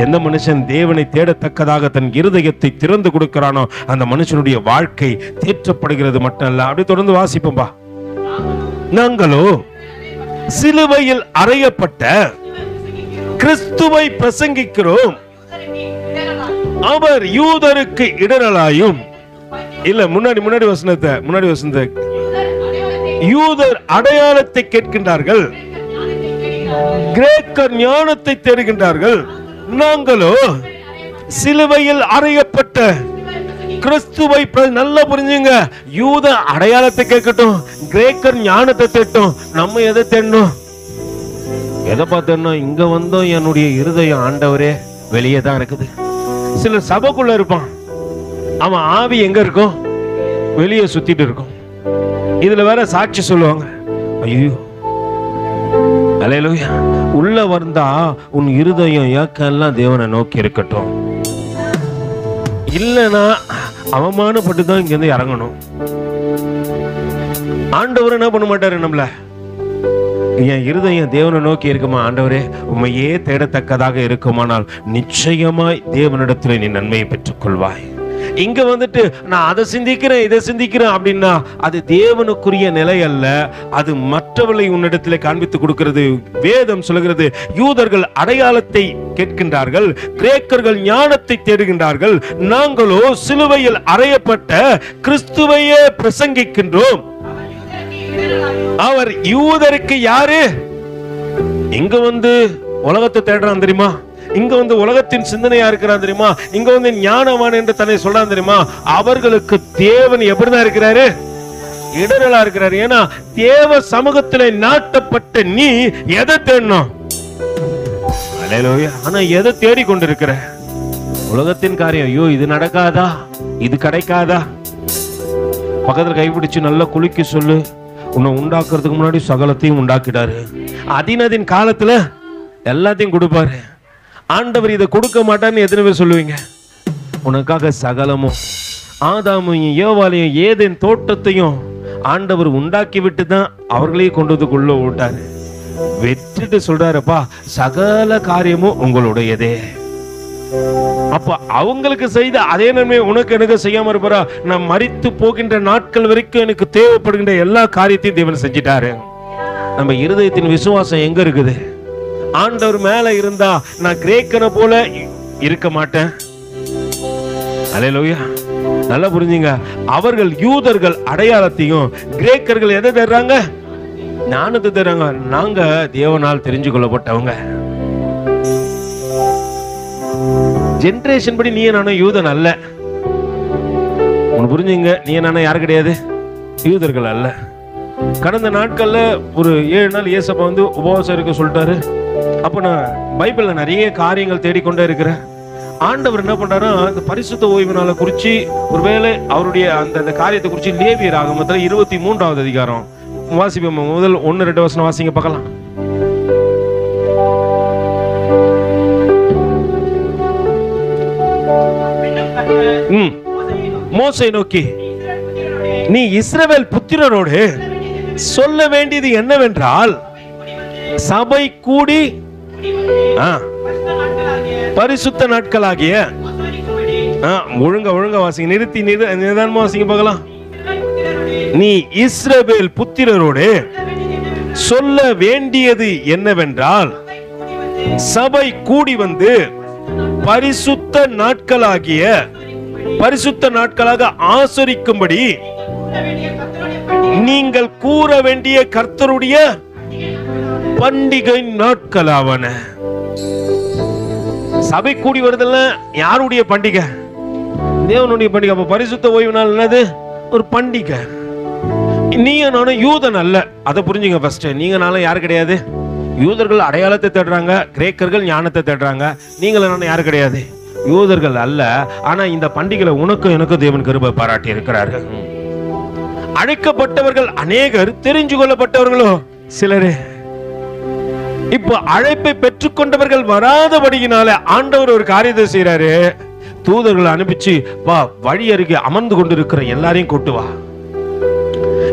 எந்த மனுஷன் தேவனை தேடத்தக்கதாக தன் இருதயத்தை திறந்து கொடுக்கிறானோ அந்த மனுஷனுடைய வாழ்க்கை தேற்றப்படுகிறது மட்டும் அல்ல. அப்படி தொடர்ந்து வாசிப்போம்பா. நாங்களோ சிலுவையில் அறையப்பட்ட கிறிஸ்துவை பிரசங்கிக்கிறோம். அவர் யூதருக்கு இடரலாயும், இல்ல முன்னாடி வசனத்தை யூதர் அடையாளத்தை கேட்கின்றார்கள், கிரேக்கர் ஞானத்தை தேடுகின்றார்கள். நாங்களோ சிலுவையில் அறையப்பட்ட கிறிஸ்துவை நல்லா புரிஞ்சுங்க. யூத அடையாளத்தை கேட்கட்டும், கிரேக்கர் ஞானத்தை தேட்டும். நம்ம எதை தேடணும்? எதை பார்த்தோம்னா, இங்க வந்தோம் என்னுடைய இருதயம் ஆண்டவரே வெளியே தான் இருக்குது. சில சபைக்குள்ள இருப்பான், அவன் ஆவி எங்க இருக்கும்? வெளியே சுத்திட்டு இருக்கும். இதுல வேற சாட்சி சொல்லுவாங்க, ஐயோ அல்லேலூயா, உள்ள வந்தா உன் இருதயம் ஏக்கெல்லாம் தேவனை நோக்கி இருக்கட்டும், இல்லைன்னா அவமானப்பட்டு தான் இங்க இருந்து இறங்கணும். ஆண்டவர் என்ன பண்ண மாட்டாரு நம்மள, என் இருதயம் தேவனை நோக்கி இருக்குமா, ஆண்டவரே உண்மையே தேடத்தக்கதாக இருக்குமானால் நிச்சயமாய் தேவனிடத்தில் நீ நன்மையை பெற்றுக் கொள்வாய். இங்க வந்துட்டு நான் அதை சிந்திக்கிறேன் இதை சிந்திக்கிறேன் அப்படின்னா அது தேவனுக்குரிய நிலை அல்ல, அது மற்றவர்களை உன்னிடத்தில் காண்பித்து கொடுக்கிறது. வேதம் சொல்கிறது, யூதர்கள் அடையாளத்தை கேட்கின்றார்கள், கிரேக்கர்கள் ஞானத்தை தேடுகின்றார்கள். நாங்களோ சிலுவையில் அறையப்பட்ட கிறிஸ்துவையே பிரசங்கிக்கின்றோம். அவர் யூதருக்கு யாரு? இங்க வந்து உலகத்தை தேடுறான் தெரியுமா, இங்க வந்து உலகத்தின் சிந்தனையா இருக்கிறான் தெரியுமா, இங்க வந்து ஞானவான் என்று தன்னை சொல்றான் தெரியுமா, அவர்களுக்கு தேவன் எப்படிதான் இருக்கிறாரு? இடரலா இருக்கிறாரு. ஏன்னா தேவ சமூகத்திலே நாட்டப்பட்ட நீ எதை தேடணும்? அல்லேலூயா. ஆனா எதை தேடிக்கொண்டிருக்கிற? உலகத்தின் காரியம். ஐயோ இது நடக்காதா, இது கிடைக்காதா? பக்கத்துல கைப்பிடிச்சு நல்லா குலுக்கி சொல்லு, உன்னை உண்டாக்குறதுக்கு முன்னாடி சகலத்தையும் உண்டாக்கிட்டாரு. அதினதின் காலத்துல எல்லாத்தையும் கொடுப்பாரு. ஆண்டவர் இதை கொடுக்க மாட்டான்னு எத்தனை பேர் சொல்லுவீங்க? உனக்காக சகலமும், ஆதாமையும் ஏவாளையும் ஏதேன் தோட்டத்தையும் ஆண்டவர் உண்டாக்கி விட்டு தான் அவர்களையும் கொண்டு வந்து விட்டாரு. வெற்றிட்டு சொல்றாருப்பா, சகல காரியமும் உங்களுடையதே. அப்ப அவங்களுக்கு செய்த அதே நன்மை உனக்கு எனக்கு செய்யாம இருப்பாரா? நான் மரித்து போகின்ற நாட்கள் வரைக்கும் எனக்கு தேவைப்படுகின்ற எல்லா காரியத்தையும் தேவன் செஞ்சிட்டாரு. நம்ம இருதயத்தின் விசுவாசம் எங்க இருக்குது? ஆண்டவர் மேல இருந்தா நான் கிரேக்கனை போல இருக்க மாட்டேன். அல்லேலூயா. நல்லா புரிஞ்சுங்க. அவர்கள் யூதர்கள் அடையாளத்தையும், கிரேக்கர்கள் எதை தர்றாங்க? ஞானத்தை தர்றாங்க. நாங்க தேவனால் தெரிஞ்சு கொள்ளப்பட்டவங்க. ஜெனரேஷன் படி நீ நானும் யூதன் அல்ல. உனக்கு புரிஞ்சுங்க, நீ நானும் யாரு கிடையாது, யூதர்கள் அல்ல. கடந்த நாட்கள்ல ஒரு 7 நாள் ஏசப்பா வந்து உபவாசம் இருக்க சொல்லிட்டாரு. அப்ப நான் பைபிள்ல நிறைய காரியங்கள் தேடிக்கொண்டே இருக்கிறேன். ஆண்டவர் என்ன பண்றாருன்னா, அந்த பரிசுத்த ஓய்வு நாளை குறிச்சு ஒருவேளை அவருடைய அந்த காரியத்தை குறிச்சு லேவியர் ஆகமத்துல 23வது அதிகாரம் வாசிப்போம். முதல் 1-2 வசனம் வாசிங்க பார்க்கலாம். மோசே நோக்கி, நீ இஸ்ரவேல் புத்திரரோடு சொல்ல வேண்டியது என்னவென்றால், சபை கூடி பரிசுத்த நாட்களாகிய, ஒழுங்க வாசிங்க, நிறுத்தி நிதானமா வாசிங்க பார்க்கலாம். நீ இஸ்ரவேல் புத்திரரோடு சொல்ல வேண்டியது என்னவென்றால், சபை கூடி வந்து பரிசுத்த நாட்களாக ஆசரிக்கும்படி நீங்கள் கூற வேண்டிய கர்த்தருடைய பண்டிகை நாட்களாவன. சபை கூடி வருதல்ல யாருடைய பண்டிகை? தேவனுடைய பண்டிகை. அப்ப பரிசுத்த ஓய்வு நாள் என்னது? ஒரு பண்டிகை. நீங்க நானும் யூதன் அல்ல, அதை புரிஞ்சுங்க ஃபர்ஸ்ட். நீங்க நானும் யாரு கிடையாது? யூதர்கள் அடையாளத்தை தேடுறாங்க, கிரேக்கர்கள் ஞானத்தை தேடுறாங்க. நீங்களும் நானும் யாரு கிடையாது? யூதர்கள் அல்ல. ஆனா இந்த பண்டிகையில உனக்கும் எனக்கும் தேவன் கிருபை பாராட்டி இருக்கிறார்கள். அழைக்கப்பட்டவர்கள் அநேகர், தெரிஞ்சு கொள்ளப்பட்டவர்களோ சிலரே. இப்போ அழைப்பை பெற்றுக்கொண்டவர்கள் வராதபடியினால ஆண்டவர் ஒரு காரியத்தை செய்யறாரு. தூதர்களை அனுப்பிச்சு, வா, வழி அருகே அமர்ந்து கொண்டிருக்கிற எல்லாரையும் கூட்டு வா.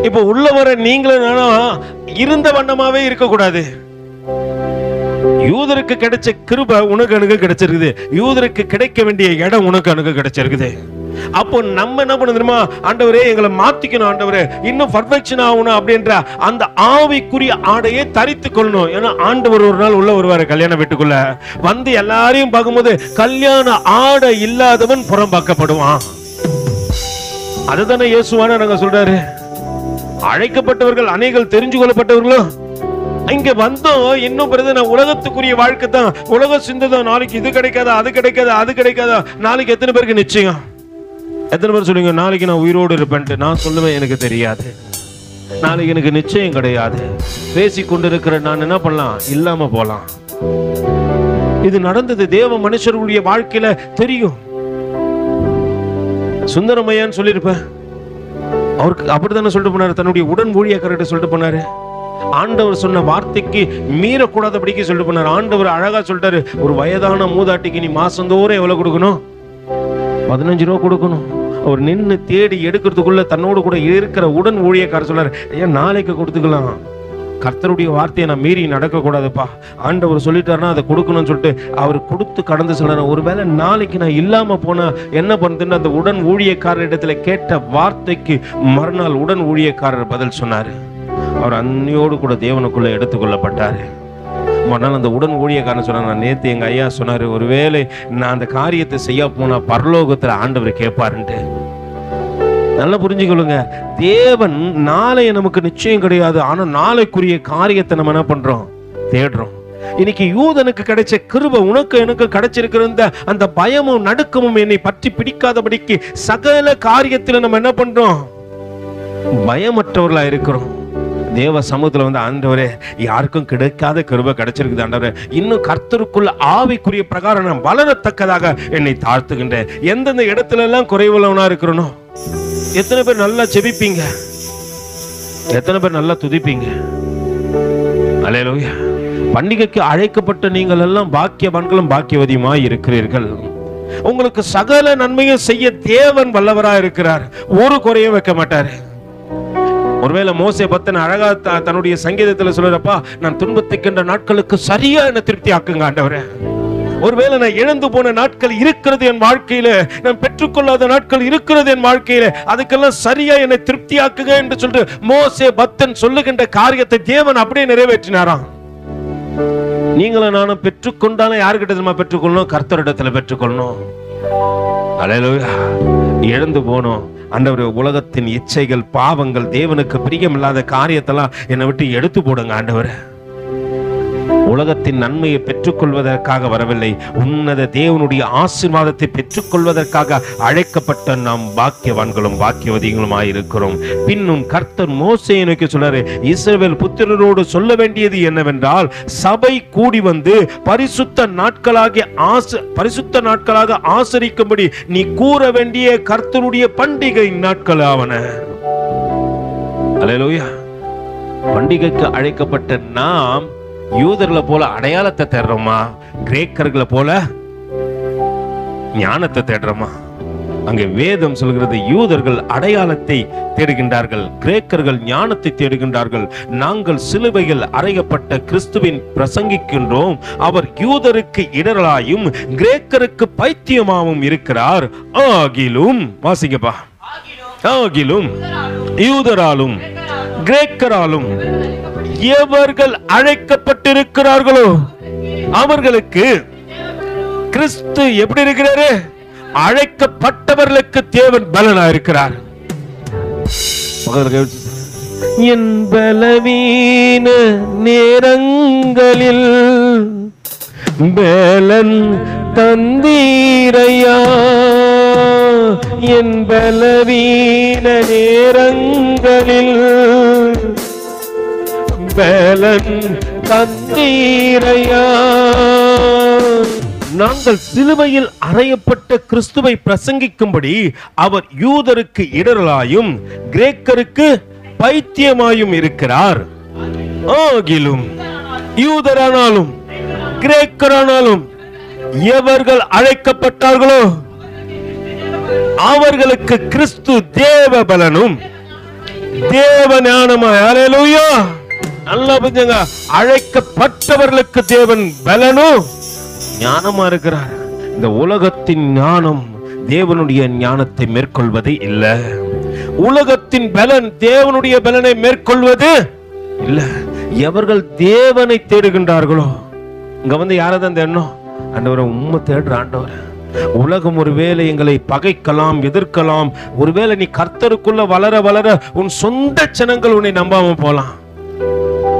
இப்போ உள்ள வர நீங்களும் நானும் இருந்த வண்ணமாவே இருக்க கூடாது. யூதருக்கு கிடைச்ச கிருபை உனக்கு எனக்கு கிடைச்சிருக்குது. யூதருக்கு கிடைக்க வேண்டிய இடம் உனக்கு எனக்கு கிடைச்சிருக்குது. அப்போ நம்ம என்ன பண்ண தெரியுமா, ஆண்டவரே எங்களை மாத்திக்கணும், ஆண்டவரே இன்னும் பர்ஃபெக்ஷன் ஆகணும் அப்படின்ற அந்த ஆவிக்குரிய ஆடையை தரித்து கொள்ளணும். ஏன்னா ஆண்டவர் ஒரு நாள் உள்ள வருவாரு கல்யாண வீட்டுக்குள்ள வந்து எல்லாரையும் பார்க்கும்போது கல்யாண ஆடை இல்லாதவன் புறம்பாக்கப்படுவான். அதுதானே இயேசுவான நாங்க சொல்றாரு. அழைக்கப்பட்டவர்கள் அநேகர் தெரிஞ்சு கொள்ளப்பட்டவர்களும் இங்க வந்தோம். இன்னும் பிறகு நான் உலகத்துக்குரிய வாழ்க்கை தான், உலக சிந்தை தான். நாளைக்கு இது கிடைக்காதா, அது கிடைக்காதா, அது கிடைக்காதா. நாளைக்கு எத்தனை பேருக்கு நிச்சயம்? எத்தனை பேர் சொல்லுங்க நாளைக்கு நான் உயிரோடு இருப்பேன்ட்டு? நான் சொல்லுவேன் எனக்கு தெரியாது, நாளைக்கு எனக்கு நிச்சயம் கிடையாது. பேசி கொண்டிருக்கிற நான் என்ன பண்ணலாம், இல்லாம போலாம். இது நடந்தது தேவ மனுஷர்களுடைய வாழ்க்கையில தெரியும். சுந்தரமையான்னு சொல்லியிருப்பேன், அவருக்கு அப்படித்தானே சொல்லிட்டு போனாரு, தன்னுடைய உடன் ஊழியக்காரர்கிட்ட சொல்லிட்டு போனாரு. ஆண்டவர் சொன்ன வார்த்தைக்கு மீறக்கூடாதபடிக்கு சொல்லிட்டு போனார். ஆண்டவர் அழகா சொல்லிட்டாரு, ஒரு வயதான மூதாட்டிக்கு நீ மாசந்தோறும் எவ்வளவு கொடுக்கணும்? 15 ரூபா கொடுக்கணும். அவர் நின்று தேடி எடுக்கிறதுக்குள்ள தன்னோடு கூட இருக்கிற உடன் ஊழியக்காரர் சொல்றாரு, ஏன் நாளைக்கு கொடுத்துக்கலாம், கர்த்தருடைய வார்த்தையை நான் மீறி நடக்க கூடாதுப்பா, ஆண்டவர் சொல்லிட்டாருன்னா அதை கொடுக்கணும்னு சொல்லிட்டு அவர் கொடுத்து கடந்து சொல்றாரு. ஒருவேளை நாளைக்கு நான் இல்லாம போனா என்ன பண்ணுதுன்னு அந்த உடன் ஊழியக்காரர் இடத்துல கேட்ட வார்த்தைக்கு மறுநாள் உடன் ஊழியக்காரர் பதில் சொன்னாரு. அவர் அன்னையோடு கூட தேவனுக்குள்ள எடுத்துக்கொள்ளப்பட்டாரு. மறுநாள் அந்த உடன் ஊழியக்காரன் சொன்னார், நான் நேற்று எங்க ஐயா சொன்னாரு, ஒருவேளை நான் அந்த காரியத்தை செய்ய போனா பரலோகத்துல ஆண்டவர் கேட்பாருன்ட்டு. நல்லா புரிஞ்சுக்கொள்ளுங்க, தேவன் நாளை நமக்கு நிச்சயம் கிடையாது, ஆனா நாளைக்குரிய காரியத்தை நம்ம என்ன பண்றோம், தேடுறோம். இன்னைக்கு யூதனுக்கு கிடைச்ச கிருபை உனக்கு எனக்கு கிடைச்சிருக்கிற அந்த பயமும் நடுக்கமும் என்னை பற்றி பிடிக்காதபடிக்கு சகல காரியத்துல நம்ம என்ன பண்றோம், பயமற்றவர்களா இருக்கிறோம். தேவ சமூகத்துல வந்து ஆண்டவரே யாருக்கும் கிடைக்காத கிருபை கிடைச்சிருக்குது ஆண்டவரே, இன்னும் கர்த்தருக்குள்ள ஆவிக்குரிய பிரகாரம் நான் வளரத்தக்கதாக என்னை தாழ்த்துகின்றேன். எந்தெந்த இடத்துல எல்லாம் குறைவுள்ளவனா இருக்கிறனோ. எத்தனை பேர் நல்லா ஜெபிப்பீங்க, எத்தனை பேர் நல்லா துதிப்பீங்க? அல்லேலூயா. பண்டிகைக்கு அழைக்கப்பட்ட நீங்கள் எல்லாம் பாக்கியவான்களும் பாக்கியவதியுமாய் இருக்கிறீர்கள். உங்களுக்கு சகல நன்மையும் செய்ய தேவன் வல்லவராய் இருக்கிறார், ஒரு குறையும் வைக்க மாட்டாரு. ஒருவேளை மோசே பத்தன் அழகா தன்னுடைய சங்கீதத்துல சொல்றப்பா, நான் துன்பத்துக்கின்ற நாட்களுக்கு சரியா என்ன திருப்தி ஆக்குங்க ஆண்டவரே. ஒருவேளை நான் இழந்து போன நாட்கள் இருக்கிறது என் வாழ்க்கையில, நான் பெற்றுக்கொள்ளாத நாட்கள் இருக்கிறது என் வாழ்க்கையில, அதுக்கெல்லாம் சரியா என்னை திருப்தி ஆக்குங்க என்று சொல்லிட்டு மோசே பத்தன் சொல்லுகின்ற காரியத்தை தேவன் அப்படியே நிறைவேற்றினாராம். நீங்களும் நானும் பெற்றுக்கொண்டாலும் யாருக்கிட்ட தெரியுமா பெற்றுக்கொள்ளணும்? கர்த்தரிடத்துல பெற்றுக்கொள்ளணும். அல்லேலூயா. இழந்து போனோம் ஆண்டவர், உலகத்தின் இச்சைகள் பாவங்கள் தேவனுக்கு பிரியமில்லாத காரியத்தெல்லாம் என்னை விட்டு எடுத்து போடுங்க ஆண்டவர். உலகத்தின் நன்மையை பெற்றுக்கொள்வதற்காக வரவில்லை, உன்னத தேவனுடைய ஆசீர்வாதத்தை பெற்றுக்கொள்வதற்காக அழைக்கப்பட்ட நாம் பாக்கியவான்களும் பாக்கியவதிகளுமாய் இருக்கிறோம். பின்னும் கர்த்தர் மோசேயை நோக்கி சொல்றாரு, இஸ்ரவேல் புத்திரரோடு சொல்ல வேண்டியது என்னவென்றால், சபை கூடி வந்து பரிசுத்த நாட்களாக ஆசரிக்கும்படி நீ கூற வேண்டிய கர்த்தருடைய பண்டிகை நாட்கள் ஆவன. அல்லேலூயா. பண்டிகைக்கு அழைக்கப்பட்ட நாம் யூதர்களை போல அடையாளத்தை தேடுறோமா, கிரேக்கர்களை போல ஞானத்தை தேடுறோமா? அங்கே வேதம் சொல்கிறது, யூதர்கள் அடையாளத்தை தேடுகின்றார்கள், கிரேக்கர்கள் ஞானத்தை தேடுகின்றார்கள். நாங்கள் சிலுவையில் அறையப்பட்ட கிறிஸ்துவின் பிரசங்கிக்கின்றோம். அவர் யூதருக்கு இடரலாயும் கிரேக்கருக்கு பைத்தியமாகவும் இருக்கிறார். ஆகிலும் வாசிக்கப்பா, ஆகிலும் யூதராலும் கிரேக்கராலும் எவர்கள் அழைக்கப்பட்டிருக்கிறார்களோ அவர்களுக்கு கிறிஸ்து எப்படி இருக்கிறாரு? அழைக்கப்பட்டவர்களுக்கு தேவன் பலனா இருக்கிறார். என் பலவீன நேரங்களில் பலன் தந்தீரையா, என் பலவீன நேரங்களில் பலன் தந்தீரையா. நாங்கள் சிலுவையில் அறையப்பட்ட கிறிஸ்துவை பிரசங்கிக்கும்படி அவர் யூதருக்கு இடரலாயும் கிரேக்கருக்கு பைத்தியமாயும் இருக்கிறார். ஆகிலும் யூதரானாலும் கிரேக்கரானாலும் எவர்கள் அழைக்கப்பட்டார்களோ அவர்களுக்கு கிறிஸ்து தேவ பலனும் தேவ ஞானமாய். அல்லேலூயா. நல்லா புரிஞ்சுங்க, அழைக்கப்பட்டவர்களுக்கு தேவன் பலனும் ஞானமா இருக்கிறார். இந்த உலகத்தின் ஞானம், தேவனுடைய ஞானத்தை மேற்கொள்வது இல்ல. உலகத்தின் பலன் தேவனுடைய பலனை மேற்கொள்வது இல்ல. எவர்கள் தேவனை தேடுகின்றார்களோ, இங்க வந்து யாரதான் தேடணும்? ஆண்டவரை உம்மை தேடுற ஆண்டவரை. உலகம் ஒருவேளை எங்களை பகைக்கலாம், எதிர்க்கலாம். ஒருவேளை நீ கர்த்தருக்குள்ள வளர வளர உன் சொந்த ஜனங்கள் உன்னை நம்பாம போலாம்.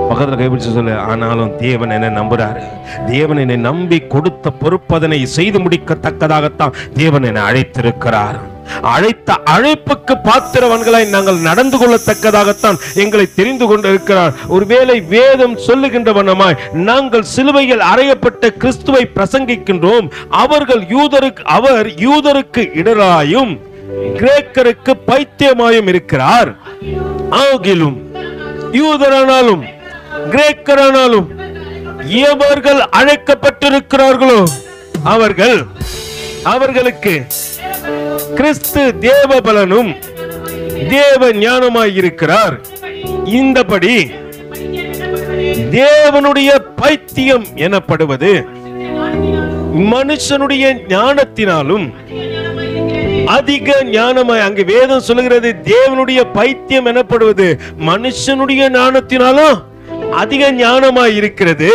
பக்கத்துல கைப்பிடிச்சு சொல்லு, ஆனாலும் தேவன் என்ன நம்புறாரு. தேவன் என்னை நம்பி கொடுத்த பொறுப்பதனை செய்து முடிக்கத்தக்கதாகத்தான் தேவன் என்னை அழைத்திருக்கிறார். அழைத்த அழைப்புக்கு பாத்திரவன்களாய் நாங்கள் நடந்து கொள்ளத்தக்கதாகத்தான் எங்களை தெரிந்து கொண்டிருக்கிறார். ஒருவேளை வேதம் சொல்லுகின்ற வண்ணமாய் நாங்கள் சிலுவையில் அறையப்பட்ட கிறிஸ்துவை பிரசங்கிக்கின்றோம். அவர் யூதருக்கு இடராயும் கிரேக்கருக்கு பைத்தியமாயும் இருக்கிறார். ஆகிலும் யூதரானாலும் கிரேக்கரானாலும் எவர்கள் அழைக்கப்பட்டிருக்கிறார்களோ அவர்களுக்கு கிறிஸ்து தேவ பலனும் தேவ ஞானமாய் இருக்கிறார். இந்தபடி தேவனுடைய பைத்தியம் எனப்படுவது மனுஷனுடைய ஞானத்தினாலும் அதிக ஞானமாய், அங்கு வேதம் சொல்லுகிறது தேவனுடைய பைத்தியம் எனப்படுவது மனுஷனுடைய ஞானத்தினாலும் அதிக ஞானமாய் இருக்கிறது.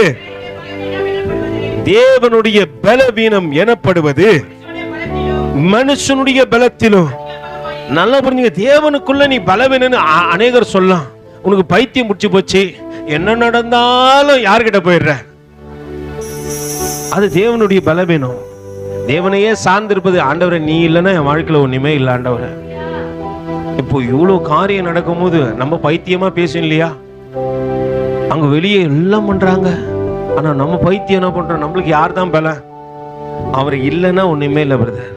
தேவனுடைய பலவீனம் எனப்படுவது மனுஷனுடைய பலத்திலும். நல்லா புரிஞ்சுங்க, தேவனுக்குள்ள நீ பலவீனன்னு அநேகர் சொல்லலாம். உனக்கு பைத்தியம் முடிச்சு போச்சு, என்ன நடந்தாலும் யார்கிட்ட போயிடுற, அது தேவனுடைய பலவீனம். தேவனையே சார்ந்திருப்பது, ஆண்டவரை நீ இல்லைன்னா என் வாழ்க்கையில ஒண்ணுமே இல்லை ஆண்டவரை. இப்போ இவ்வளவு காரியம் நடக்கும் போது நம்ம பைத்தியமா பேசும் இல்லையா? அங்க வெளியே எல்லாம் பண்றாங்க, ஆனா நம்ம பைத்தியம் என்ன பண்றோம்? நம்மளுக்கு யார் தான் பலம்? அவர் இல்லைன்னா ஒண்ணுமே இல்லை பிரதர்.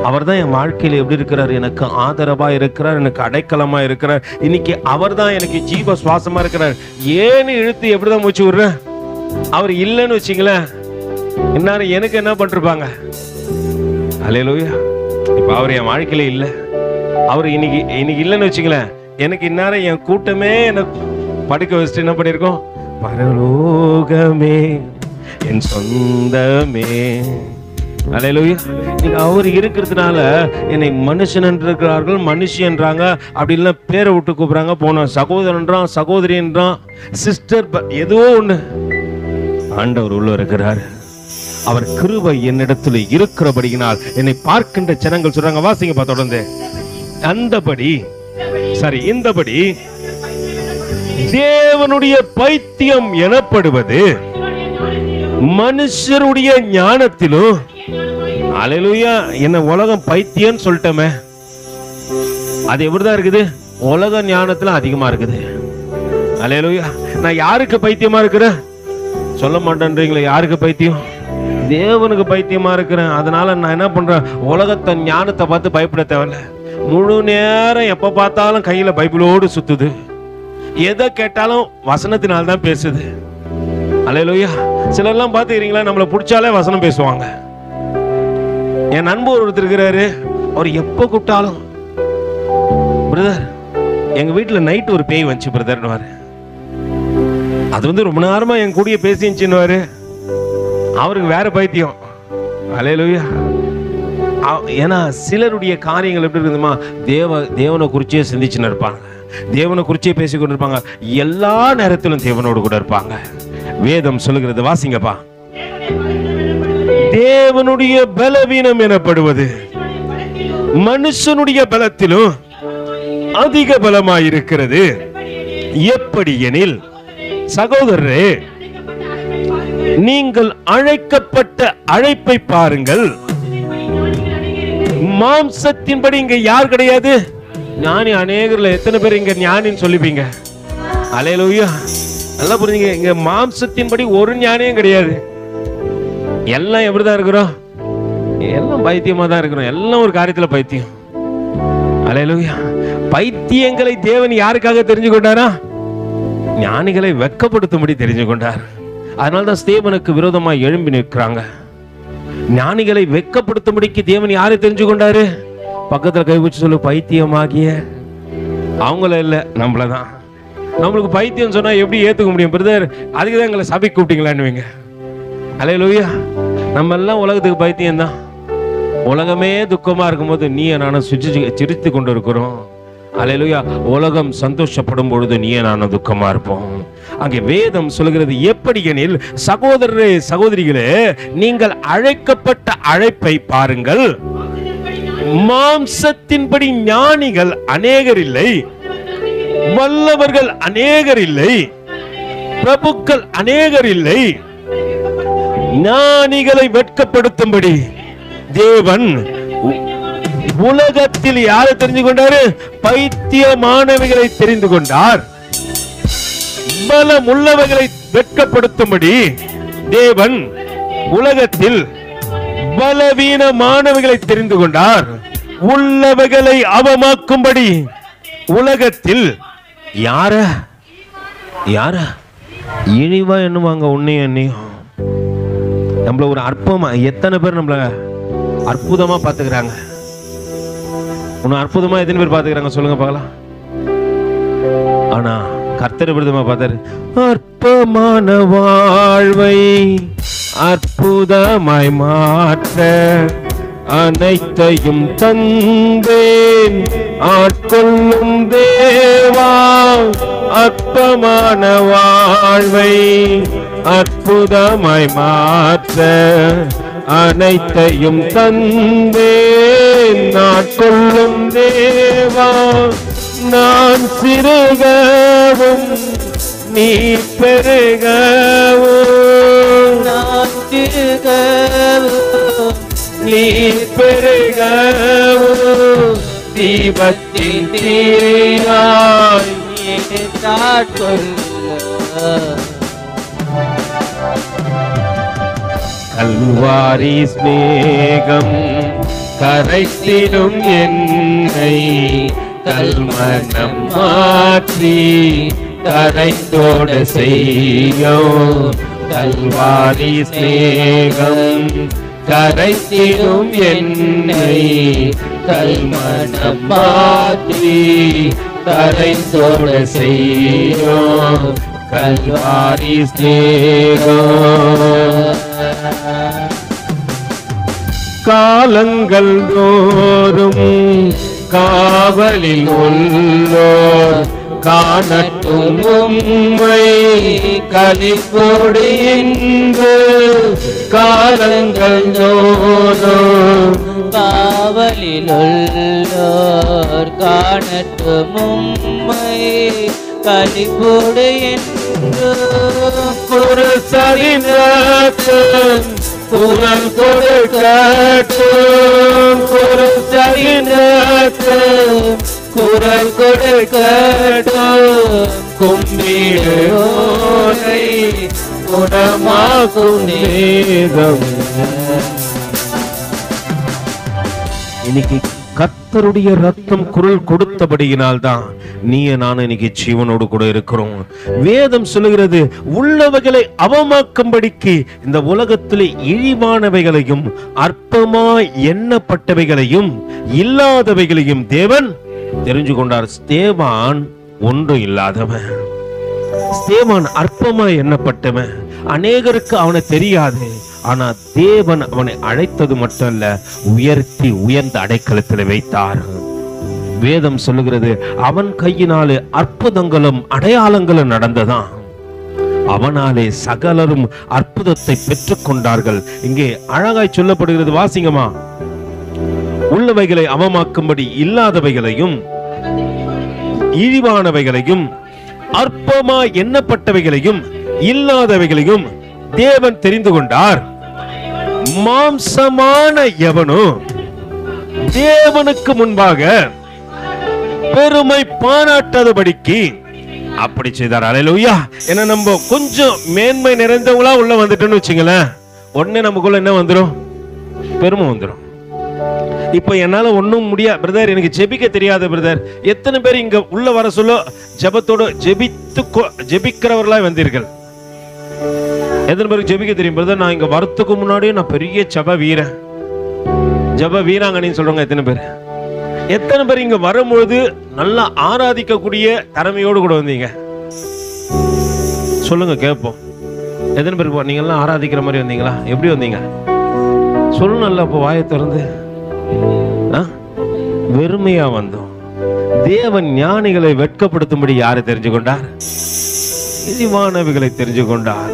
அவர் தான் என் வாழ்க்கையில எப்படி இருக்கிறார்? எனக்கு ஆதரவா இருக்கிறார், எனக்கு அடைக்கலமா இருக்கிறார். இன்னைக்கு அவர் தான் எனக்கு ஜீவ சுவாசமா இருக்கிறார். ஏன்னு இழுத்து எப்படிதான் மூச்சு விடுற? அவர் இல்லைன்னு வச்சுங்களேன், இன்னாரும் எனக்கு என்ன பண்ணிருப்பாங்க? அல்லேலூயா. இப்ப அவர் என் வாழ்க்கையில இல்லை, அவர் இன்னைக்கு இல்லைன்னு வச்சுங்களேன், எனக்கு இன்னாரும் என் கூட்டமே எனக்கு படுக்க வச்சுட்டு என்ன பண்ணிருக்கோம்? பரலோகமே என் சொந்தமே. அல்லேலூயா. நீங்க அவர் இருக்கிறதுனால என்னை மனுஷன் இருக்கிறார்கள், மனுஷன்றாங்க, அப்படி இல்லை பேரை விட்டு கூப்பிடுறாங்க. போன சகோதரன்றான், சகோதரின்றான், சிஸ்டர், ஏதோ ஒண்ணு. ஆண்டவர் உள்ள இருக்கிறார். அவர் கிருபை என்னிடத்தில் இருக்கிறபடியினால் என்னை பார்க்கின்ற ஜனங்கள் சொல்றாங்க. வாசிங்க தொடர்ந்து. இந்தபடி தேவனுடைய பைத்தியம் எனப்படுவது மனுஷருடைய ஞானத்திலும். அல்லேலூயா. என்ன உலகம் பைத்தியம் சொல்லிட்டோமே, அது எப்படிதான் இருக்குது? உலக ஞானத்துல அதிகமா இருக்குது. அல்லேலூயா. நான் யாருக்கு பைத்தியமா இருக்கிறேன்? சொல்ல மாட்டேன்றீங்களே. யாருக்கு பைத்தியம்? தேவனுக்கு பைத்தியமா இருக்கிறேன். அதனால நான் என்ன பண்றேன்? உலகத்தை ஞானத்தை பார்த்து பயப்பட தேவையில்ல. முழு நேரம் எப்ப பார்த்தாலும் கையில பைபிளோடு சுத்துது. எதை கேட்டாலும் வசனத்தினால்தான் பேசுது. அல்லேலூயா. சிலர்லாம் பார்த்துக்கிறீங்களா, நம்மளை பிடிச்சாலே வசனம் பேசுவாங்க. என் நண்பர் ஒருத்தர் இருக்கிறாரு, அவர் எப்போ கூப்பிட்டாலும், பிரதர் எங்க வீட்டுல நைட் ஒரு பேய் வந்துச்சு பிரதர்னுவாரு. அது ரொம்ப நேரமா என் கூடிய பேசிச்சுன்னுவாரு. அவருக்கு வேற பைத்தியம். அல்லேலூயா. ஏன்னா சிலருடைய காரியங்கள் எப்படி இருக்குதுமா, தேவனை குறிச்சே சிந்திச்சுன்னு இருப்பாங்க, தேவனை குறிச்சே பேசிக்கொண்டு இருப்பாங்க, எல்லா நேரத்திலும் தேவனோடு கூட இருப்பாங்க. வேதம் சொல்லுகிறது, வாசிங்கப்பா. தேவனுடைய பலவீனம் எனப்படுவது மனுஷனுடைய பலத்திலும் அதிக பலமாயிருக்கிறது. எப்படி எனில், சகோதரரே, நீங்கள் அழைக்கப்பட்ட அழைப்பை பாருங்கள். மாம்சத்தின்படி இங்க யார் கிடையாது ஞானி. அநேகர்ல எத்தனை பேர் இங்க ஞானின்னு சொல்லிப்பீங்க? அல்லேலூயா. நல்லா புரிஞ்சுங்க, இங்க மாம்சத்தின்படி ஒரு ஞானியும் கிடையாது. எல்லாம் எப்படிதான் இருக்கிறோம்? எல்லாம் பைத்தியமா தான் இருக்கிறோம். எல்லாம் ஒரு காரியத்துல பைத்தியம். அல்லேலூயா. பைத்தியங்களை தேவன் யாருக்காக தெரிஞ்சு கொண்டாரா? ஞானிகளை வெட்கப்படுத்தும்படி தெரிஞ்சு கொண்டார். அதனால்தான் ஸ்தேவனுக்கு விரோதமாக எழும்பி நிற்கிறாங்க. ஞானிகளை வெட்கப்படுத்தும்படிக்கு தேவன் யாரை தெரிஞ்சு கொண்டாரு? பக்கத்துல கை வச்சு சொல்லு, பைத்தியமாகிய அவங்கள இல்ல, நம்மளதான். நம்மளுக்கு பைத்தியம் சொன்னா எப்படி ஏத்துக்க முடியும் பிரதர்? அதுக்குதான் எங்களை சபைக்கு கூப்பிட்டீங்களான்னு. அல்லேலூயா. நம்ம எல்லாம் உலகத்துக்கு பைத்தியம் தான். உலகமே துக்கமா இருக்கும்போது நீ நானும் சிரித்து கொண்டு இருக்கிறோம். அல்லேலூயா. உலகம் சந்தோஷப்படும் பொழுது நீயே நானும் துக்கமா இருப்போம். அங்கே வேதம் சொல்கிறது எப்படி எனில், சகோதரரே சகோதரிகளே, நீங்கள் அழைக்கப்பட்ட அழைப்பை பாருங்கள். மாம்சத்தின்படி ஞானிகள் அநேகர் இல்லை, வல்லவர்கள் அநேகர் இல்லை, பிரபுக்கள் அநேகர் இல்லை. ஞானிகளை வெட்கப்படுத்தும்படி தேவன் உலகத்தில் யாரை தெரிந்து கொண்டாரு? பைத்தியமானவைகளை தெரிந்து கொண்டார். பலம் உள்ளவைகளை வெட்கப்படுத்தும்படி தேவன் உலகத்தில் பலவீனமானவைகளை தெரிந்து கொண்டார். உள்ளவைகளை அவமாக்கும்படி உலகத்தில் யார இழிவா என்னவாங்க உன்னையும் என்னையும் நம்மள ஒரு அற்பமா எத்தனை பேர் நம்மள அற்புதமா பாத்துக்கிறாங்க? உன்னை அற்புதமா எத்தனை பேர் பாத்துக்கிறாங்க சொல்லுங்க பார்க்கலாம். ஆனா கர்த்தர் விருதமா பார்த்தாரு. அற்பமான வாழ்வை அற்புதமாய் மாற்ற அனைத்தையும் தந்தேன் ஆட்கொள்ளும் தேவா. அற்பமான வாழ்வை அற்புதமாய் மாற்ற அனைத்தையும் தந்தேன் ஆட்கொள்ளும் தேவா. நான் சிறுகவும் நீ பெருகவும், நான் சிறுகவும் நீ பெருகவும், தீபத்தின் தீயாய் கல்வாரி ஸ்நேகம் கரைத்திடும் என்னை கல்மனம் மாற்றி கரைத்தோட செய்யும். கல்வாரி ஸ்நேகம் கரைத்திடும் என்னை கல்மனம் மாற்றி கரைத்தோட செய்யும். கல்வாரி ஸ்நேகம் காலங்கள் தோறும் காவலில் உள்ளோர் காணட்டும் உம்மை களிப்போடு இன்று. காலங்கள் தோறும் காவலில் உள்ளோர் காணட்டும் உம்மை களிப்போடு என்று. குருசரின் ரத்தம் குரல் கொடுக்கட்டும். குருசரின் ரத்தம் குரல் கொடுக்கட்டும். கும்பிடுவோரை குணமாக்கும் நேரம். இன்னைக்கு கர்த்தருடைய ரத்தம் குரல் கொடுத்தபடியினால் தான் நீ நான் இன்னைக்கு ஜீவனோடு கூட இருக்கிறோம். வேதம் சொல்லுகிறது, உள்ளவைகளை அவமாக்கும்படிக்கு இந்த உலகத்திலே இழிவானவைகளையும் அற்பமாய் எண்ணப்பட்டவைகளையும் இல்லாதவைகளையும் தேவன் தெரிஞ்சு கொண்டார். ஸ்தேவான் ஒன்றும் இல்லாதவன், ஸ்தேவான் அற்பமாய் எண்ணப்பட்டவன், அநேகருக்கு அவனை தெரியாது. ஆனா தேவன் அவனை அழைத்தது மட்டுமல்ல, உயர்த்தி உயர்ந்த அடைக்கலத்தில் வைத்தார். வேதம் சொல்லுகிறது, அவன் கையினாலே அற்புதங்களும் அடையாளங்களும் நடந்ததான். அவனாலே சகலரும் அற்புதத்தை பெற்றுக் கொண்டார்கள். இங்கே அழகாய் சொல்லப்படுகிறது, வாசிங்கம்மா. உள்ளவைகளை அவமாக்கும்படி இல்லாதவைகளையும் இழிவானவைகளையும் அற்பமாய் எண்ணப்பட்டவைகளையும் இல்லாதவைகளையும் தேவன் தெரிந்து கொண்டார். மாம்சமான எவனோ தேவனுக்கு முன்பாக பெருமை பாராட்டாதபடிக்கு அப்படி செய்தார். அல்லேலூயா. ஏன்னா நம்ம கொஞ்சம் மேன்மை நிறைந்தவங்களா உள்ள வந்துட்டோம்னு வச்சுங்களேன், உடனே நமக்குள்ள என்ன வந்துடும்? பெருமை வந்துடும். இப்ப என்னால ஒண்ணும் முடியாது பிரதர், எனக்கு ஜெபிக்க தெரியாது பிரதர். எத்தனை பேர் இங்க உள்ள வர சொல்ல ஜெபத்தோட ஜெபிக்கிறவர்களா வந்தீர்கள்? எத்தனை பேருக்கு ஜெபிக்க தெரியும் பிரதர்? நான் இங்க வரத்துக்கு முன்னாடியே நான் பெரிய ஜெப வீராங்கன்னு சொல்றவங்க எத்தனை பேர்? எத்தனை பேர் இங்க வரும்பொழுது நல்லா ஆராதிக்கக்கூடிய திறமையோடு கூட வந்தீங்க? சொல்லுங்க கேட்போம். எத்தனை பேர் நீங்க எல்லாம் ஆராதிக்கிற மாதிரி வந்தீங்களா? எப்படி வந்தீங்க சொல்லுங்க. நல்லா இப்போ வாயை திறந்து வெறுமையா வந்தோம். தேவன் ஞானிகளை வெட்கப்படுத்தும்படி யாரை தெரிஞ்சு கொண்டார்? இழிவானவைகளை தெரிஞ்சு கொண்டார்.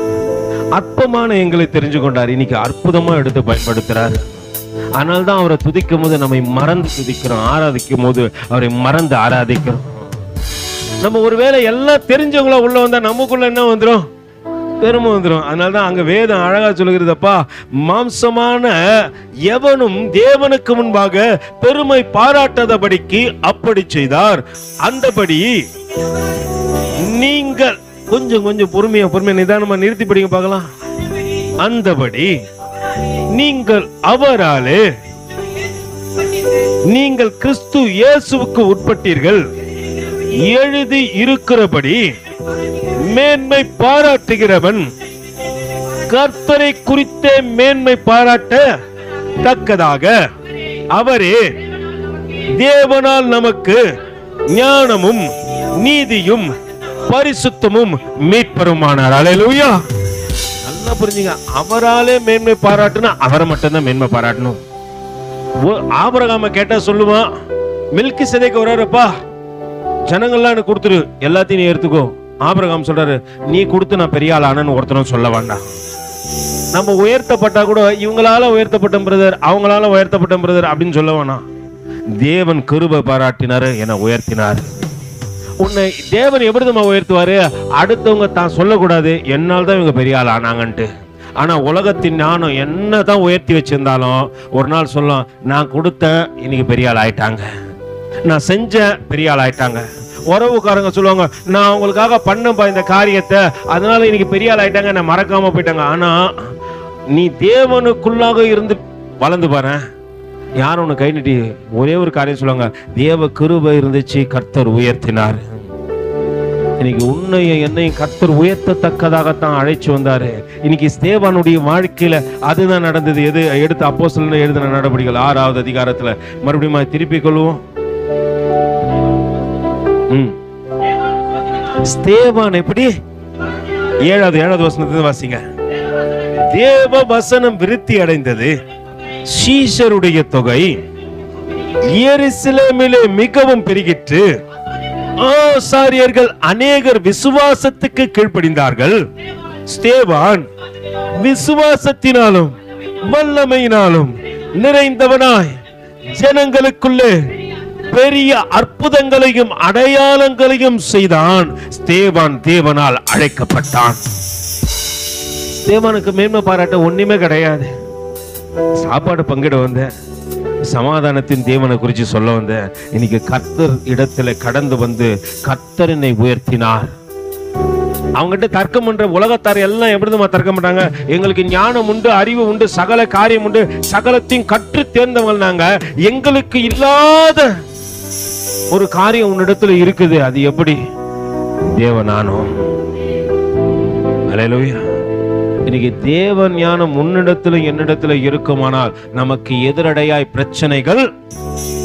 அற்பமான எங்களை தெரிஞ்சு கொண்டார். இன்னைக்கு அற்புதமா எடுத்து பயன்படுத்துறார். அதனால்தான் அவரை துதிக்கும் போது நம்மை மறந்து துதிக்கிறோம், ஆராதிக்கும் போது அவரை மறந்து ஆராதிக்கிறோம். நம்ம ஒருவேளை எல்லாம் தெரிஞ்சவங்களா உள்ள வந்தா நமக்குள்ள என்ன வந்துடும்? பெருமை வந்துடும். அதனால்தான் அங்க வேதம் அழகா சொல்லுகிறதப்பா, மாம்சமான எவனும் தேவனுக்கு முன்பாக பெருமை பாராட்டாதபடிக்கு அப்படி செய்தார். அந்தபடி நீங்கள் கொஞ்சம் கொஞ்சம் பொறுமையா நிதானமா நிறுத்தி படிங்க பார்க்கலாம். அந்தபடி நீங்கள் அவராலே நீங்கள் கிறிஸ்து இயேசுவுக்கு உட்பட்டீர்கள், எழுதி இருக்கிறபடி மேன்மை பாராட்டுகிறவன் கர்த்தரை குறித்தே மேன்மை பாராட்ட தக்கதாக அவரே தேவனால் நமக்கு ஞானமும் நீதியும் பரிசுத்தமும் மீட்பருமானார். அல்லேலூயா. நல்லா புரிஞ்சுங்க. அவராலே மேன்மை பாராட்டுனா அவரை மட்டும்தான் மேன்மை பாராட்டணும். ஆபிரகாம கேட்டா சொல்லுவான், மெல்கிசேதேக்கு வராருப்பா, ஜனங்கள்லாம் எனக்கு கொடுத்துரு, எல்லாத்தையும் நீ எடுத்துக்கோ. ஆபிரகாம் சொல்றாரு, நீ கொடுத்து நான் பெரிய ஆள் ஆனன்னு ஒருத்தரும் சொல்ல வேண்டாம். நம்ம உயர்த்தப்பட்டா கூட இவங்களால உயர்த்தப்பட்ட பிரதர், அவங்களால உயர்த்தப்பட்ட பிரதர் அப்படின்னு சொல்ல வேணாம். தேவன் கிருபை பாராட்டினாரு, என்னை உயர்த்தினார். உன்னை தேவன் எப்படிதான் உயர்த்துவாரு? அடுத்தவங்க தான் சொல்லக்கூடாது, என்னால் தான் இவங்க பெரிய ஆள் ஆனாங்கன்ட்டு. ஆனா உலகத்தின் ஞானம் என்னதான் உயர்த்தி வச்சிருந்தாலும் ஒரு நாள் சொல்லும், நான் கொடுத்த இன்னைக்கு பெரிய ஆள் ஆயிட்டாங்க, நான் செஞ்ச பெரிய ஆள் ஆயிட்டாங்க. உறவுக்காரங்க சொல்லுவாங்க, நான் அவங்களுக்காக பண்ணப்பா இந்த காரியத்தை, அதனால இன்னைக்கு பெரிய ஆள் ஆயிட்டாங்க, நான் மறக்காம போயிட்டாங்க. ஆனா நீ தேவனுக்குள்ளாக இருந்து வளர்ந்து பாரு, யாரும் உன்னை கை நீட்டி ஒரே ஒரு காரியம் சொல்லுவாங்க, தேவ கிருபை இருந்துச்சு, கர்த்தர் உயர்த்தினார். இன்னைக்கு உன்னையும் என்னையும் கர்த்தர் உயர்த்தத்தக்கதாகத்தான் அழைச்சு வந்தாரு. இன்னைக்கு ஸ்தேவானுடைய வாழ்க்கையில அதுதான் நடந்தது. எது எடுத்து அப்போஸ்தலர் எழுதின நடபடிகள் 6வது அதிகாரத்துல மறுபடியும் திருப்பிக் கொள்வோம். ஸ்தேவான் எப்படி? 7வது வசனத்தை வாசிங்க. தேவ வசனம் விருத்தி அடைந்தது, சீஷருடைய தொகை எருசலேமிலே மிகவும் பெருகிற்று, ஆசாரியர்கள் அநேகர் விசுவாசத்துக்கு கீழ்ப்படிந்தார்கள். ஸ்தேவான் விசுவாசத்தினாலும் வல்லமையினாலும் நிறைந்தவனாய் ஜனங்களுக்குள்ளே பெரிய அற்புதங்களையும் அடையாளங்களையும் செய்தான். ஸ்தேவான் தேவனால் அழைக்கப்பட்டான். ஸ்தேவானுக்கு மேன்மை பாராட்ட ஒண்ணுமே கிடையாது. சாப்பாடு பங்கிட வந்தேன், சமாதானத்தின் தேவனை குறித்து சொல்ல வந்தேன். இன்னைக்கு கர்த்தர் இடத்துல கடந்து வந்து கர்த்தர் என்னை உயர்த்தினார். அவங்ககிட்ட தர்க்கம் பண்ற உலகத்தார் எல்லாம் எப்படிமா தர்க்கம் பண்றாங்க? எங்களுக்கு ஞானம் உண்டு, அறிவு உண்டு, சகல காரியம் உண்டு, சகலத்தையும் கற்று தேர்ந்தவங்க நாங்க. எங்களுக்கு இல்லாத ஒரு காரியம் உன்னிடத்துல இருக்குது, அது எப்படி? தேவனானோ. அல்லேலூயா. இன்னைக்கு தேவ ஞானம் உன்னிடத்துல என்னிடத்துல இருக்குமானால் நமக்கு எதிரடையாய் பிரச்சனைகள்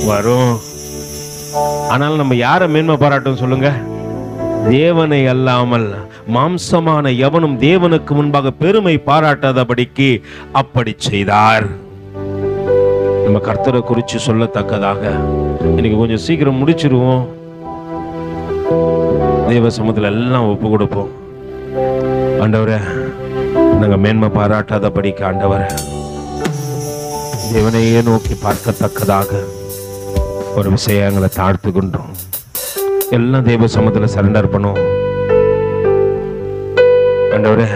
வரும். ஆனால் நம்ம யாரை மேன்மை பாராட்டும் சொல்லுங்க? தேவனை அல்லாமல் மாம்சமான எவனும் தேவனுக்கு முன்பாக பெருமை பாராட்டாதபடிக்கு அப்படி செய்தார். நம்ம கர்த்தரை குறித்து சொல்லத்தக்கதாக இன்னைக்கு கொஞ்சம் சீக்கிரம் முடிச்சிருவோம். தேவ சமூகத்தில் எல்லாம் ஒப்பு கொடுப்போம். ஆண்டவரே, நாங்க மேன்மை பாராட்டாதபடிக்கு ஆண்டவரே, தேவனையே நோக்கி பார்க்கத்தக்கதாக ஒரு விஷயங்களை தாழ்த்துகின்றோம். எல்லாம் தேவ சமூகத்தில் சரண்டர் பண்ணுவோம். ஆண்டவரே,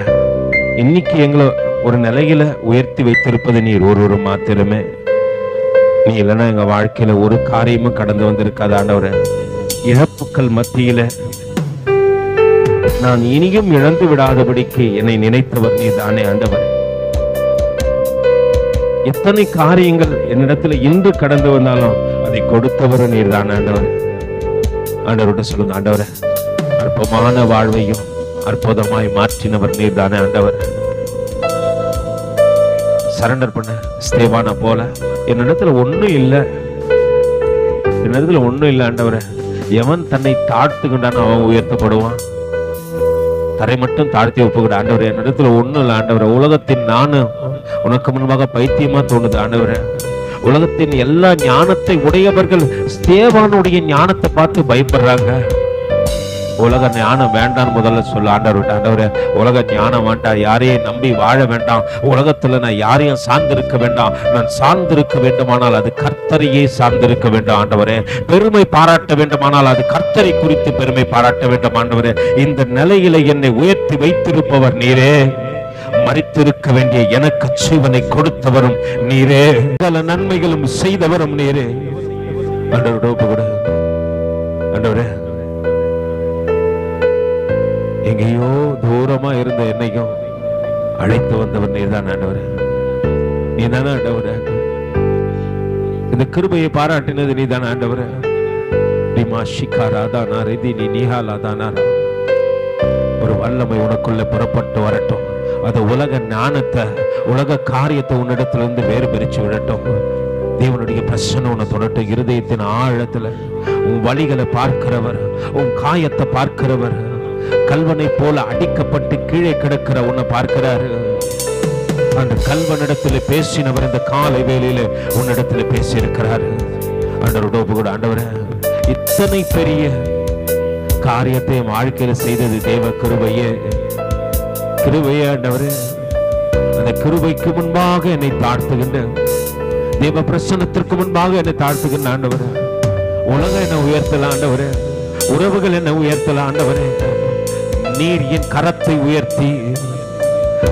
இன்னைக்கு எங்களை ஒரு நிலையில உயர்த்தி வைத்திருப்பது நீர் ஒருவரு மாத்திரமே. நீ இல்லைன்னா எங்க வாழ்க்கையில ஒரு காரியமும் கடந்து வந்திருக்காது. ஆண்டவரே, இழப்புக்கள் மத்தியில நான் இனியும் இழந்து விடாதபடிக்கு என்னை நினைத்தவர் நீ தானே. ஆண்டவர், எத்தனை காரியங்கள் என்னிடத்துல இன்று கடந்து வந்தாலும் அதை கொடுத்தவர் நீர் தானே. ஆண்டவர், ஆண்டவர்கிட்ட சொல்லுங்க, ஆண்டவரே, அற்பமான வாழ்வையும் அற்புதமாய் மாற்றினவர் நீர் தானே. ஆண்டவர், சரண்டர் பண்ண. ஸ்தேவானை போல என்னிடத்துல ஒண்ணும் இல்லை, என்னிடத்துல ஒண்ணும் இல்லை. ஆண்டவரே, எவன் தன்னை தாழ்த்துக்கின்றான் அவன் உயர்த்தப்படுவான். தரை மட்டும் தாழ்த்தி ஒப்புக்கிட. ஆண்டவரே, என்னிடத்துல ஒண்ணும் இல்லை. ஆண்டவரே, உலகத்தின் நானும் உனக்கு முன்பாக பைத்தியமா தோணுது. ஆண்டவரே, உலகத்தின் எல்லா ஞானத்தை உடையவர்கள் ஸ்தேவானுடைய ஞானத்தை பார்த்து பயப்படுறாங்க. உலக ஞானம் வேண்டாம் முதல்ல சொல்ல ஆண்டவர். ஆண்டவரே, உலக ஞானம் வேண்டாம், யாரையும் நம்பி வாழ வேண்டாம், உலகத்துல நான் யாரையும் சார்ந்திருக்க வேண்டாம், நான் சார்ந்திருக்க வேண்டுமானால் அது கர்த்தரையே சார்ந்திருக்க வேண்டும் ஆண்டவரே. பெருமை பாராட்ட வேண்டுமானால் அது கர்த்தரை குறித்து பெருமை பாராட்ட வேண்டும் ஆண்டவரே. இந்த நிலையில என்னை உயர்த்தி வைத்திருப்பவர் நீரே. மரித்திருக்க வேண்டிய எனக்கு ஜீவனை கொடுத்தவரும் நீரே, பல நன்மைகளும் செய்தவரும் நீரே. ஆண்டவரே, எங்கேயோ தூரமா இருந்த என்னையும் அழைத்து வந்தவர் நீர்தான் ஆண்டவரே. நீதானே ஆண்டவரே. இந்த கிருபையை பாராட்டினது நீதானே ஆண்டவரே. ஒரு வல்லமை உனக்குள்ள புறப்பட்டு வரட்டும். அது உலக ஞானத்தை, உலக காரியத்தை உன்னிடத்திலிருந்து வேறு பிரிச்சு விடட்டும். தேவனுடைய பிரச்சனை உன்னை தொடட்டும். இருதயத்தின் ஆழத்துல உன் வழிகளை பார்க்கிறவர், உன் காயத்தை பார்க்கிறவர், கல்வனை போல அடிக்கப்பட்டு கீழே கிடக்கிற உன்னை பார்க்கிறாரு. அந்த கல்வனிடத்துல பேசினவர் இந்த காலை வேளையில உன்னிடத்துல பேசி இருக்கிறாரு. ஆண்டவரே, இத்தனை பெரிய காரியத்தை வாழ்க்கையில செய்தது தேவ கிருபையே. கிருபையே ஆண்டவரே. அந்த கிருபைக்கு முன்பாக என்னை தாழ்த்துகின்ற, தேவ பிரசன்னத்திற்கு முன்பாக என்னை தாழ்த்துகின்ற ஆண்டவரே. உலகம் என்ன உயர்த்தல ஆண்டவரே, உறவுகள் என்ன உயர்த்தல ஆண்டவரே. நீர் என் கரத்தை உயர்த்தி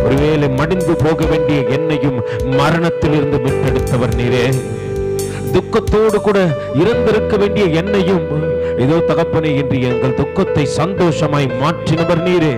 ஒருவேளை மடிந்து போக வேண்டிய என்னையும் மரணத்தில் இருந்து மீட்டெடுத்தவர் நீரே. துக்கத்தோடு கூட இறந்திருக்க வேண்டிய என்னையும் இதோ தகப்பனே என்று எங்கள் துக்கத்தை சந்தோஷமாய் மாற்றினவர் நீரே.